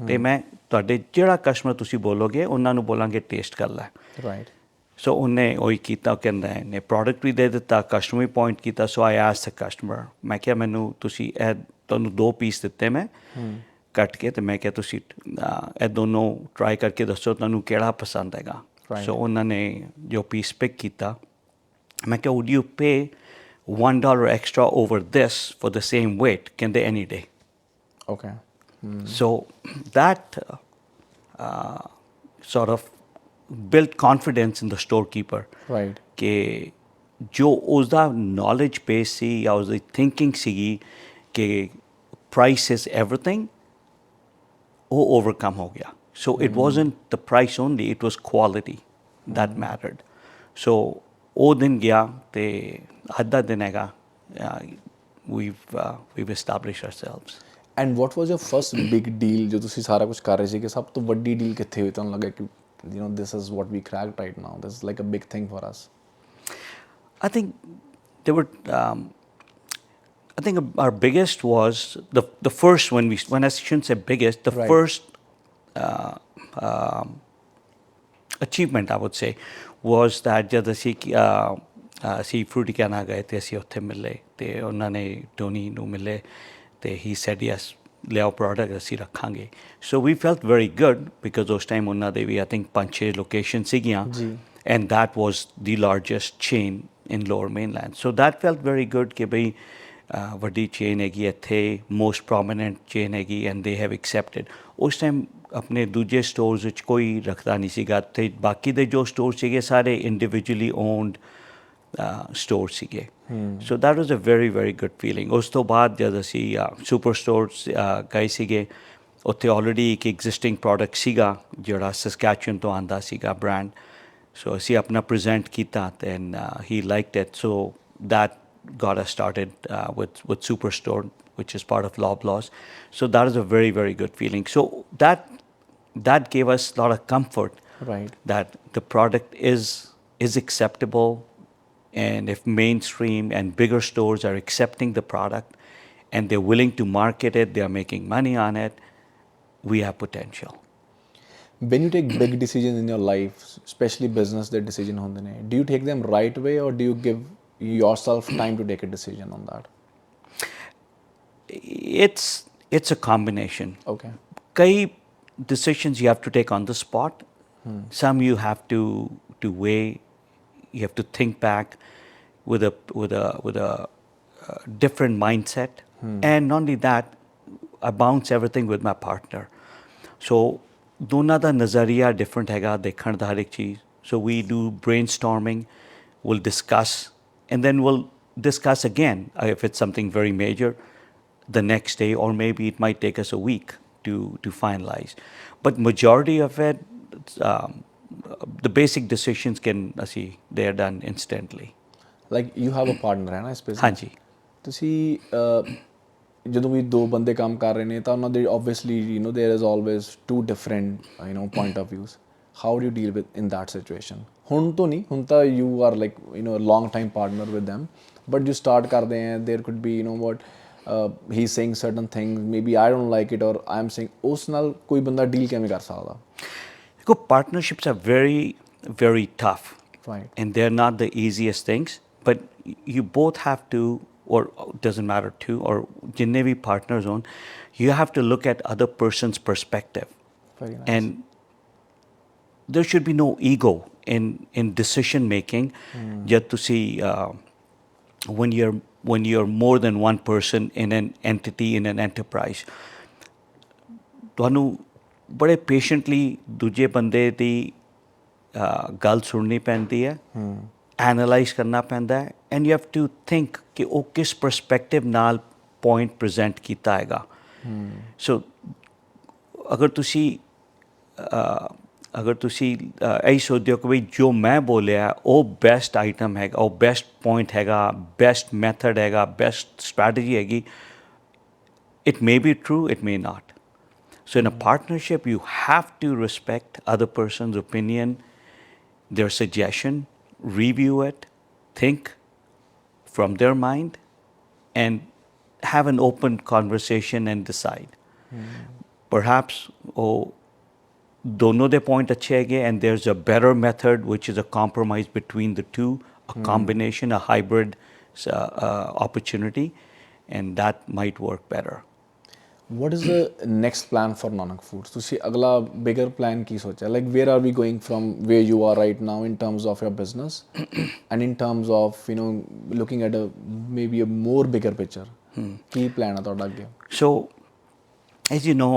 Speaker 2: ਤੇ ਮੈਂ ਤੁਹਾਡੇ ਜਿਹੜਾ ਕਸਟਮਰ ਤੁਸੀਂ ਬੋਲੋਗੇ ਉਹਨਾਂ ਨੂੰ ਬੋਲਾਂਗੇ ਟੇਸਟ ਕਰ ਲੈ
Speaker 1: ਰਾਈਟ
Speaker 2: ਸੋ ਉਹਨੇ ਉਹੀ ਕੀਤਾ ਕਹਿੰਦਾ ਇਹਨੇ ਪ੍ਰੋਡਕਟ ਵੀ ਦੇ ਦਿੱਤਾ ਕਸਟਮਰ ਵੀ ਪੁਆਇੰਟ ਕੀਤਾ ਸੋ ਆਈ ਆਸਕ ਦ ਕਸਟਮਰ ਮੈਂ ਕਿਹਾ ਮੈਨੂੰ ਤੁਸੀਂ ਇਹ ਤੁਹਾਨੂੰ 2 ਪੀਸ ਦਿੱਤੇ ਮੈਂ ਕੱਟ ਕੇ ਤੇ ਮੈਂ ਕਿਹਾ ਤੁਸੀਂ ਇਹ ਦੋਨੋਂ ਟਰਾਈ ਕਰਕੇ ਦੱਸੋ ਤੁਹਾਨੂੰ ਕਿਹੜਾ ਪਸੰਦ ਹੈਗਾ ਸੋ ਉਹਨਾਂ ਨੇ ਜੋ ਪੀਸ ਪਿਕ ਕੀਤਾ ਮੈਂ ਕਿਹਾ would you pay $1 extra over this for the same weight ਕਹਿੰਦੇ any day
Speaker 1: okay
Speaker 2: so that sort of built confidence in the storekeeper
Speaker 1: right
Speaker 2: ਕਿ ਜੋ ਉਸਦਾ ਨੌਲੇਜ ਬੇਸ ਸੀ ਜਾਂ ਉਸਦੀ ਥਿੰਕਿੰਗ ਸੀਗੀ ਕਿ ਪ੍ਰਾਈਸ ਇਜ਼ ਐਵਰੀਥਿੰਗ ਉਹ ਓਵਰਕਮ ਹੋ ਗਿਆ so it wasn't the price only it was quality that mattered so ਉਹ ਦਿਨ ਗਿਆ ਤੇ ਅੱਜ ਦਾ ਦਿਨ ਹੈਗਾ we've established ourselves
Speaker 1: and what was your first big deal ਜੋ ਤੁਸੀਂ ਸਾਰਾ ਕੁਝ ਕਰ ਰਹੇ ਸੀ ਕਿ ਸਭ ਤੋਂ ਵੱਡੀ ਡੀਲ ਕਿੱਥੇ ਹੋਈ ਤੁਹਾਨੂੰ ਲੱਗਾ ਕਿ you know this is what we cracked right now this is like a big thing for us
Speaker 2: I think there were I think our biggest was the first when I shouldn't say biggest the
Speaker 1: right.
Speaker 2: first achievement I would say was that ਜਦ ਅਸੀਂ ਫਰੂਟੀਕਾਨਾ ਗਏ ਤੇ ਅਸੀਂ ਉੱਥੇ ਮਿਲੇ ਤੇ ਉਹਨਾਂ ਨੇ ਟੋਨੀ ਨੂੰ ਮਿਲੇ ਤੇ he said yes ਲਿਆਓ ਪ੍ਰੋਡਕਟ ਅਸੀਂ ਰੱਖਾਂਗੇ ਸੋ ਵੀ ਫੈਲਟ ਵੈਰੀ ਗੁੱਡ ਬਿਕਾਜ਼ ਉਸ ਟਾਈਮ ਉਹਨਾਂ ਦੇ ਵੀ ਆਈ ਥਿੰਕ 5-6 ਲੋਕੇਸ਼ਨ ਸੀਗੀਆਂ and that was the largest chain in lower mainland so that felt very good ਕਿ ਬਈ ਵੱਡੀ ਚੇਨ ਹੈਗੀ ਇੱਥੇ ਮੋਸਟ ਪ੍ਰੋਮੀਨੈਂਟ ਚੇਨ ਹੈਗੀ ਐਂਡ ਦੇ ਹੈਵ ਐਕਸੈਪਟਡ ਉਸ ਟਾਈਮ ਆਪਣੇ ਦੂਜੇ ਸਟੋਰਸ ਵਿੱਚ ਕੋਈ ਰੱਖਦਾ ਨਹੀਂ ਸੀਗਾ ਅਤੇ ਬਾਕੀ ਦੇ ਜੋ ਸਟੋਰ ਸੀਗੇ ਸਾਰੇ ਇੰਡੀਵਿਜੂਅਲੀ ਓਨਡ ਸਟੋਰ ਸੀਗੇ so that was a very very good feeling ਉਸ ਤੋਂ ਬਾਅਦ ਜਦ ਅਸੀਂ ਸੁਪਰ ਸਟੋਰਸ ਗਏ ਸੀਗੇ ਉੱਥੇ ਆਲਰੇਡੀ ਇੱਕ ਐਗਜ਼ਿਸਟਿੰਗ ਪ੍ਰੋਡਕਟ ਸੀਗਾ ਜਿਹੜਾ ਸਸਕੈਚੁਅਨ ਤੋਂ ਆਉਂਦਾ ਸੀਗਾ ਬ੍ਰਾਂਡ ਸੋ ਅਸੀਂ ਆਪਣਾ ਪ੍ਰੈਜ਼ੈਂਟ ਕੀਤਾ then he liked it so that got us started with Superstore, which is part of Loblaws. So that is a very, very good feeling. So that gave us a lot of comfort
Speaker 1: right
Speaker 2: that the product is acceptable, and if mainstream and bigger stores are accepting the product and they're willing to market it, they are making money on it, we have potential.
Speaker 1: when you take big decisions in your life especially business the decision ਹੁੰਦੇ ਨੇ do you take them right way or do you give yourself time to take a decision on that
Speaker 2: it's a combination
Speaker 1: okay
Speaker 2: kai decisions you have to take on the spot some you have to weigh you have to think back with a different mindset and not only that I bounce everything with my partner so ਦੋਨਾਂ ਦਾ ਨਜ਼ਰੀਆ ਡਿਫਰੈਂਟ ਹੈਗਾ ਦੇਖਣ ਦਾ ਹਰ ਇੱਕ ਚੀਜ਼ so we do brainstorming we'll discuss and then we'll discuss again if it's something very major the next day or maybe it might take us a week to finalize but majority of it the basic decisions they are done instantly
Speaker 1: like you have a partner ਹੈ ਨਾ ਇਸ business
Speaker 2: ਹਾਂਜੀ
Speaker 1: ਤੁਸੀਂ ਜਦੋਂ ਵੀ ਦੋ ਬੰਦੇ ਕੰਮ ਕਰ ਰਹੇ ਨੇ ਤਾਂ ਉਹਨਾਂ ਦੇ obviously you know there is always two different you know point of views how do you deal with in that situation ਹੁਣ ਤੋਂ ਨਹੀਂ ਹੁਣ ਤਾਂ you are like you know a long time partner with them but you start ਕਰਦੇ ਆ there could be you know what he's saying certain things maybe I don't like it or I'm saying ਉਸ ਨਾਲ ਕੋਈ ਬੰਦਾ ਡੀਲ ਕਿਵੇਂ ਕਰ ਸਕਦਾ
Speaker 2: ਦੇਖੋ partnerships are very very tough
Speaker 1: right
Speaker 2: and they're not the easiest things but you both have to or doesn't matter too or jinne bhi partners on you have to look at other person's perspective
Speaker 1: very nice
Speaker 2: and there should be no ego in decision making jad tusi when you're when you're more than one person in an entity, in an enterprise. ਤੁਹਾਨੂੰ ਬੜੇ ਪੇਸ਼ੈਂਟਲੀ ਦੂਜੇ ਬੰਦੇ ਦੀ ਗੱਲ ਸੁਣਨੀ ਪੈਂਦੀ ਹੈ, ਐਨਾਲਾਈਜ਼ ਕਰਨਾ ਪੈਂਦਾ ਹੈ, and you have to think ਕਿ ਉਹ ਕਿਸ ਪਰਸਪੈਕਟਿਵ ਨਾਲ ਪੁਆਇੰਟ ਪ੍ਰੈਜ਼ੈਂਟ ਕੀਤਾ ਹੈਗਾ. ਸੋ ਅਗਰ ਤੁਸੀਂ ਇਹੀ ਸੋਚਦੇ ਹੋ ਕਿ ਬਈ ਜੋ ਮੈਂ ਬੋਲਿਆ ਉਹ ਬੈਸਟ ਆਈਟਮ ਹੈਗਾ, ਉਹ ਬੈਸਟ ਪੁਆਇੰਟ ਹੈਗਾ, ਬੈਸਟ ਮੈਥਡ ਹੈਗਾ, ਬੈਸਟ ਸਟ੍ਰੈਟਜੀ ਹੈਗੀ, it may be true, it may not. So in a partnership, you have to respect other person's opinion, their suggestion, review it, think from their mind, and have an open conversation and decide. Perhaps dono de point achhe haige and there's a better method which is a compromise between the two, a combination, a hybrid opportunity, and that might work better.
Speaker 1: What is the next plan for Nanak Foods? ਤੁਸੀਂ ਅਗਲਾ bigger plan ਕੀ ਸੋਚਿਆ? Like where are we going from where you are right now in terms of your business and in terms of, you know, looking at maybe a more bigger picture? Ki plan ਹੈ ਤੁਹਾਡਾ ਅੱਗੇ?
Speaker 2: So, as you know,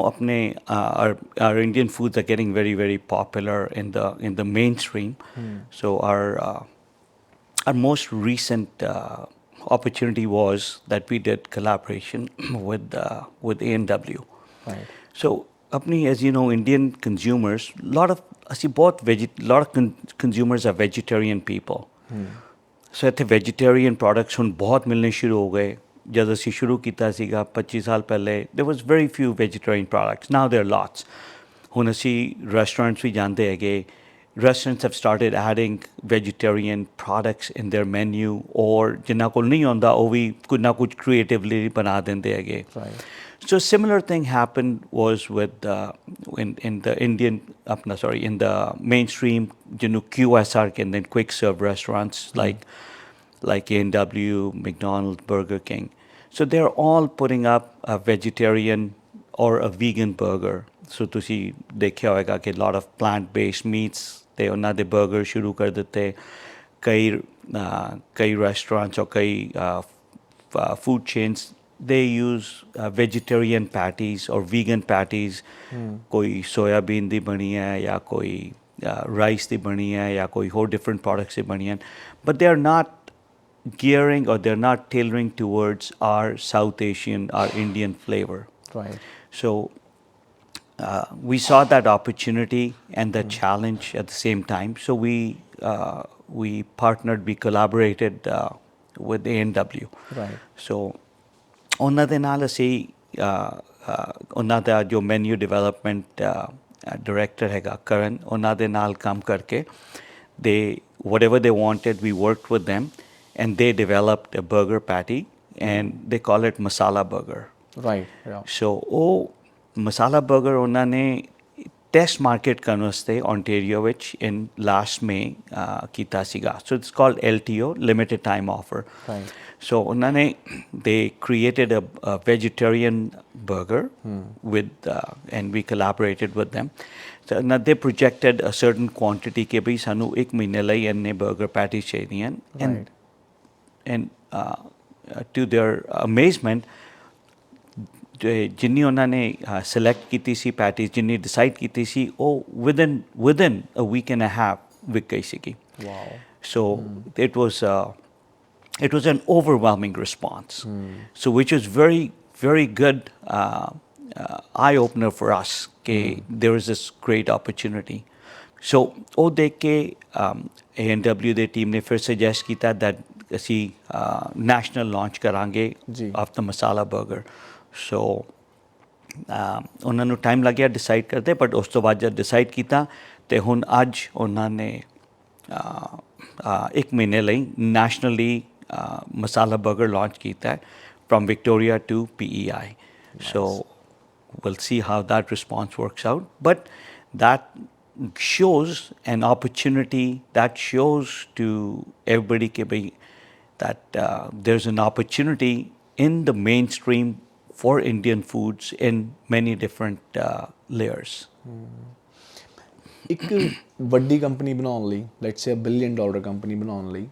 Speaker 2: our Indian foods are getting very, very popular in the mainstream. So our most recent opportunity was that we did collaboration with A&W.
Speaker 1: Right.
Speaker 2: So, as you know, Indian consumers, lot of consumers are vegetarian people. So, ਇੱਥੇ vegetarian products ਹੁਣ ਬਹੁਤ ਮਿਲਣੇ ਸ਼ੁਰੂ ਹੋ ਗਏ. ਜਦ ਅਸੀਂ ਸ਼ੁਰੂ ਕੀਤਾ ਸੀਗਾ 25 ਸਾਲ ਪਹਿਲੇ, there was very few vegetarian products. Now there are lots. ਹੁਣ ਅਸੀਂ restaurants ਵੀ ਜਾਂਦੇ ਹੈਗੇ. Restaurants have started adding vegetarian products in their menu, or ਜਿਨ੍ਹਾਂ ਕੋਲ ਨਹੀਂ ਹੁੰਦਾ ਉਹ ਵੀ ਕੁਝ ਨਾ ਕੁਝ creatively ਬਣਾ ਦਿੰਦੇ ਹੈਗੇ.
Speaker 1: Right.
Speaker 2: So similar thing happened was with in the in the mainstream, you know, QSR and then quick serve restaurants like A&W, McDonald's, Burger King. So they're all putting up a vegetarian or a vegan burger. So ਤੁਸੀਂ ਦੇਖਿਆ ਹੋਵੇਗਾ ਕਿ lot of plant-based meats ਤੇ ਉਹਨਾਂ ਦੇ burger ਸ਼ੁਰੂ ਕਰ ਦਿੱਤੇ. ਕਈ restaurants or ਕਈ food chains, they use vegetarian patties or vegan patties. ਕੋਈ soyabean ਦੀ ਬਣੀ ਹੈ ਜਾਂ ਕੋਈ rice ਦੀ ਬਣੀ ਹੈ ਜਾਂ ਕੋਈ ਹੋਰ different products ਦੀ ਬਣੀ ਹਨ. But they are not gearing or they're not tailoring towards our South Asian, our Indian flavor.
Speaker 1: Right.
Speaker 2: So we saw that opportunity and the challenge at the same time. So we partnered, we collaborated with A&W.
Speaker 1: Right.
Speaker 2: So ਉਹਨਾਂ ਦੇ ਨਾਲ ਅਸੀਂ ਉਹਨਾਂ ਦਾ ਜੋ menu development director ਹੈਗਾ ਕਰਨ, ਉਹਨਾਂ ਦੇ ਨਾਲ ਕੰਮ ਕਰਕੇ whatever they wanted, we worked with them, and they developed a burger patty, and they call it Masala Burger.
Speaker 1: Right. Yeah.
Speaker 2: So Masala Burger ਉਹਨਾਂ ਨੇ test market ਕਰਨ ਵਾਸਤੇ Ontario ਵਿੱਚ in last May ਕੀਤਾ ਸੀਗਾ. So it's called LTO, limited time offer.
Speaker 1: Right.
Speaker 2: So ਉਹਨਾਂ ਨੇ they created a vegetarian burger with and we collaborated with them. So now they projected a certain quantity ਕਿ ਭਈ ਸਾਨੂੰ 1 ਮਹੀਨੇ ਲਈ ਇੰਨੇ burger patties ਚਾਹੀਦੀਆਂ.
Speaker 1: Right.
Speaker 2: And to their amazement, ਜਿੰਨੀ ਉਹਨਾਂ ਨੇ select ਕੀਤੀ ਸੀ patties, ਜਿੰਨੀ decide ਕੀਤੀ ਸੀ, ਉਹ within a week and a half ਵਿਕ ਗਈ ਸੀਗੀ.
Speaker 1: Wow.
Speaker 2: So it was an overwhelming response. So which was very, very good eye opener for us. There is this great opportunity. So ਉਹ ਦੇਖ ਕੇ A&W ਦੇ ਟੀਮ ਨੇ ਫਿਰ suggest ਕੀਤਾ that ਅਸੀਂ national launch ਕਰਾਂਗੇ of the Masala Burger. So ਉਹਨਾਂ ਨੂੰ ਟਾਈਮ ਲੱਗਿਆ ਡਿਸਾਈਡ ਕਰਦੇ, ਬਟ ਉਸ ਤੋਂ ਬਾਅਦ ਜਦ ਡਿਸਾਈਡ ਕੀਤਾ ਤੇ ਹੁਣ ਅੱਜ ਉਹਨਾਂ ਨੇ 1 ਮਹੀਨੇ ਲਈ nationally Masala Burger launch ਕੀਤਾ ਹੈ from Victoria to PEI. Nice. So we'll see how that response works out. But that shows an opportunity, that shows to everybody that there's an opportunity in the mainstream for Indian foods in many different layers.
Speaker 1: ਇੱਕ ਵੱਡੀ ਕੰਪਨੀ ਬਣਾਉਣ ਲਈ, ਲੈਟਸ ਸੇ $1 billion ਕੰਪਨੀ ਬਣਾਉਣ ਲਈ,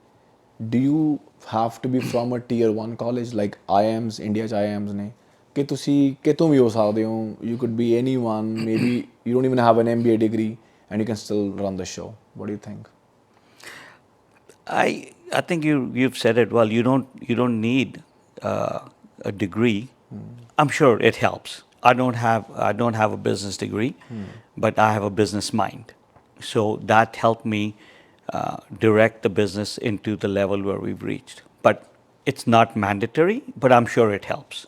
Speaker 1: do you have to be from a tier 1 college like IIMs India ਚ IIMs ਨੇ ਕਿ ਤੁਸੀਂ ਕਿਤੋਂ ਵੀ ਹੋ ਸਕਦੇ ਹੋ? You could be anyone, maybe you don't even have an MBA degree and you can still run the show. What do you think?
Speaker 2: I think you've said it well. You don't need a degree. I'm sure it helps. I don't have a business degree, but I have a business mind. So that helped me direct the business into the level where we've reached. But it's not mandatory, but I'm sure it helps.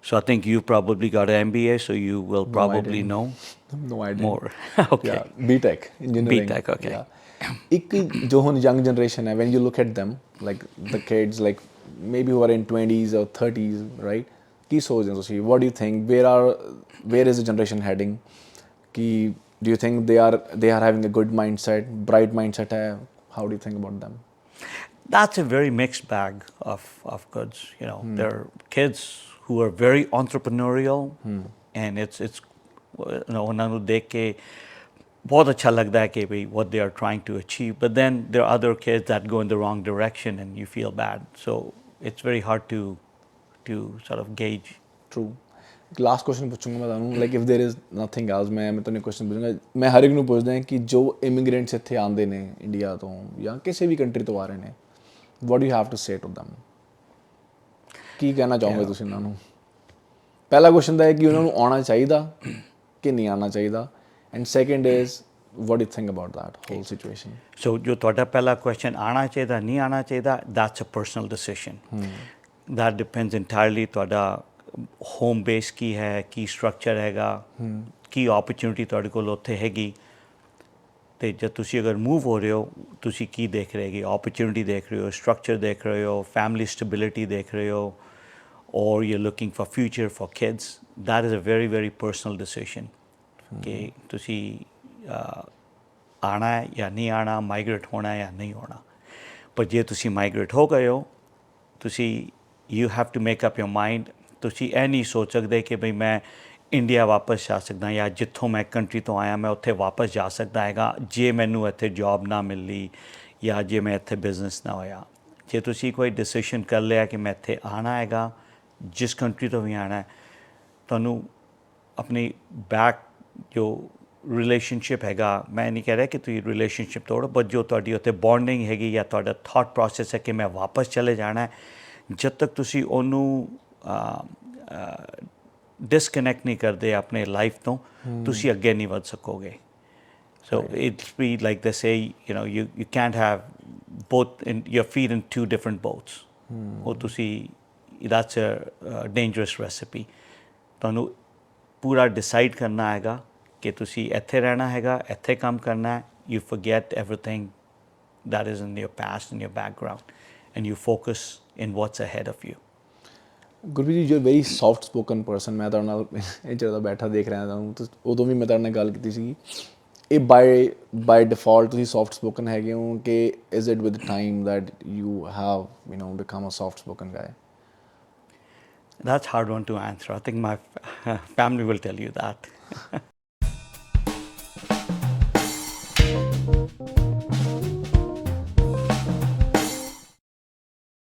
Speaker 2: So I think you've probably got an MBA, so you will probably know
Speaker 1: No idea.
Speaker 2: more. Okay.
Speaker 1: Yeah, BTech engineering.
Speaker 2: BTech, okay.
Speaker 1: Yeah. ਇੱਕ ਜੋ ਹੁਣ young generation ਹੈ, when you look at them, like the kids, like maybe who are in 20s or 30s, right? ਕੀ ਸੋਚਦੇ ਹੋ ਤੁਸੀਂ? What do you think? Where is the generation heading? ਕਿ do you think they are having a good mindset, bright mindset ਹੈ? How do you think about them?
Speaker 2: That's a very mixed bag of goods. There are kids who are very entrepreneurial, and it's ਉਹਨਾਂ ਨੂੰ ਦੇਖ ਕੇ ਬਹੁਤ ਅੱਛਾ ਲੱਗਦਾ ਹੈ ਕਿ ਭਈ what they are trying to achieve. But then there are other kids that go in the wrong direction and you feel bad. So it's very hard to sort of gauge.
Speaker 1: True. Last question ਪੁੱਛੂੰਗਾ ਮੈਂ ਤੁਹਾਨੂੰ, like if there is nothing else, ਮੈਂ ਤੁਹਾਨੂੰ ਕੁਐਸਚਨ ਪੁੱਛੂੰਗਾ। ਮੈਂ ਹਰ ਇੱਕ ਨੂੰ ਪੁੱਛਦਾ ਕਿ ਜੋ ਇਮੀਗ੍ਰੈਂਟਸ ਇੱਥੇ ਆਉਂਦੇ ਨੇ ਇੰਡੀਆ ਤੋਂ ਜਾਂ ਕਿਸੇ ਵੀ ਕੰਟਰੀ ਤੋਂ ਆ ਰਹੇ ਨੇ, what do you have to say to them? ਕੀ ਕਹਿਣਾ ਚਾਹੋਗੇ ਤੁਸੀਂ ਉਹਨਾਂ ਨੂੰ? ਪਹਿਲਾ ਕੁਐਸਚਨ ਤਾਂ ਹੈ ਕਿ ਉਹਨਾਂ ਨੂੰ ਆਉਣਾ ਚਾਹੀਦਾ ਕਿ ਨਹੀਂ ਆਉਣਾ ਚਾਹੀਦਾ, and second is what do you think about that whole situation?
Speaker 2: So ਜੋ ਤੁਹਾਡਾ ਪਹਿਲਾ ਕੁਐਸਚਨ ਆਉਣਾ ਚਾਹੀਦਾ ਨਹੀਂ ਆਉਣਾ ਚਾਹੀਦਾ, that's a personal decision. That depends entirely ਤੁਹਾਡਾ ਹੋਮ ਬੇਸ ਕੀ ਹੈ, ਕੀ ਸਟਰਕਚਰ ਹੈਗਾ, ਕੀ ਓਪਰਚੁਨਿਟੀ ਤੁਹਾਡੇ ਕੋਲ ਉੱਥੇ ਹੈਗੀ, ਅਤੇ ਜਦ ਤੁਸੀਂ ਅਗਰ ਮੂਵ ਹੋ ਰਹੇ ਹੋ ਤੁਸੀਂ ਕੀ ਦੇਖ ਰਹੇ ਹੈਗੇ? ਓਪਰਚੁਨਿਟੀ ਦੇਖ ਰਹੇ ਹੋ, ਸਟਰਕਚਰ ਦੇਖ ਰਹੇ ਹੋ, ਫੈਮਿਲੀ ਸਟੈਬਿਲਿਟੀ ਦੇਖ ਰਹੇ ਹੋ, or you're looking for future for kids. That is a very very personal decision ਕਿ ਤੁਸੀਂ ਆਉਣਾ ਹੈ ਜਾਂ ਨਹੀਂ ਆਉਣਾ, ਮਾਈਗਰੇਟ ਹੋਣਾ ਜਾਂ ਨਹੀਂ ਹੋਣਾ। ਪਰ ਜੇ ਤੁਸੀਂ ਮਾਈਗਰੇਟ ਹੋ ਗਏ ਹੋ, ਤੁਸੀਂ you have to make up your mind. ਤੁਸੀਂ ਇਹ ਨਹੀਂ ਸੋਚ ਸਕਦੇ ਕਿ ਭਈ ਮੈਂ ਇੰਡੀਆ ਵਾਪਸ ਜਾ ਸਕਦਾ ਜਾਂ ਜਿੱਥੋਂ ਮੈਂ ਕੰਟਰੀ ਤੋਂ ਆਇਆ ਮੈਂ ਉੱਥੇ ਵਾਪਸ ਜਾ ਸਕਦਾ ਹੈਗਾ ਜੇ ਮੈਨੂੰ ਇੱਥੇ ਜੋਬ ਨਾ ਮਿਲੀ ਜਾਂ ਜੇ ਮੈਂ ਇੱਥੇ ਬਿਜ਼ਨਸ ਨਾ ਹੋਇਆ। ਜੇ ਤੁਸੀਂ ਕੋਈ ਡਿਸੀਸ਼ਨ ਕਰ ਲਿਆ ਕਿ ਮੈਂ ਇੱਥੇ ਆਉਣਾ ਹੈਗਾ, ਜਿਸ ਕੰਟਰੀ ਤੋਂ ਵੀ ਆਉਣਾ ਹੈ, ਤੁਹਾਨੂੰ ਆਪਣੀ ਬੈਕ ਜੋ ਰਿਲੇਸ਼ਨਸ਼ਿਪ ਹੈਗਾ, ਮੈਂ ਨਹੀਂ ਕਹਿ ਰਿਹਾ ਕਿ ਤੁਸੀਂ ਰਿਲੇਸ਼ਨਸ਼ਿਪ ਤੋੜੋ, ਬਟ ਜੋ ਤੁਹਾਡੀ ਉੱਥੇ ਬੌਂਡਿੰਗ ਹੈਗੀ ਜਾਂ ਤੁਹਾਡਾ ਥਾਟ ਪ੍ਰੋਸੈਸ ਹੈ ਕਿ ਮੈਂ ਵਾਪਸ ਚਲੇ ਜਾਣਾ ਹੈ, ਜਦ ਤੱਕ ਤੁਸੀਂ ਉਹਨੂੰ ਡਿਸਕਨੈਕਟ ਨਹੀਂ ਕਰਦੇ ਆਪਣੇ ਲਾਈਫ ਤੋਂ, ਤੁਸੀਂ ਅੱਗੇ ਨਹੀਂ ਵੱਧ ਸਕੋਗੇ। ਸੋ ਇਟਸ ਵੀ ਲਾਈਕ ਦੇ ਸੇ you can't have both in your feet in two different boats. ਉਹ ਤੁਸੀਂ that's a dangerous recipe. ਤੁਹਾਨੂੰ ਪੂਰਾ ਡਿਸਾਈਡ ਕਰਨਾ ਹੈਗਾ ਕਿ ਤੁਸੀਂ ਇੱਥੇ ਰਹਿਣਾ ਹੈਗਾ, ਇੱਥੇ ਕੰਮ ਕਰਨਾ ਹੈ। You forget everything that is in your past, in your background, and you focus in what's ahead of you.
Speaker 1: Gurpreet ji, you are very soft spoken person. ਮੈਂ ਤੁਹਾਡੇ ਨਾਲ ਇਹ ਜਦੋਂ ਬੈਠਾ ਦੇਖ ਰਿਹਾ ਤੁਹਾਨੂੰ, ਉਦੋਂ ਵੀ ਮੈਂ ਤੁਹਾਡੇ ਨਾਲ ਗੱਲ ਕੀਤੀ ਸੀ। ਇਹ ਬਾਈ ਡਿਫਾਲਟ ਤੁਸੀਂ ਸੌਫਟ ਸਪੋਕਨ ਹੈਗੇ ਹੋ ਕਿ is it with time that you have become a soft spoken guy?
Speaker 2: That's a hard one to answer. I think my family will tell you that.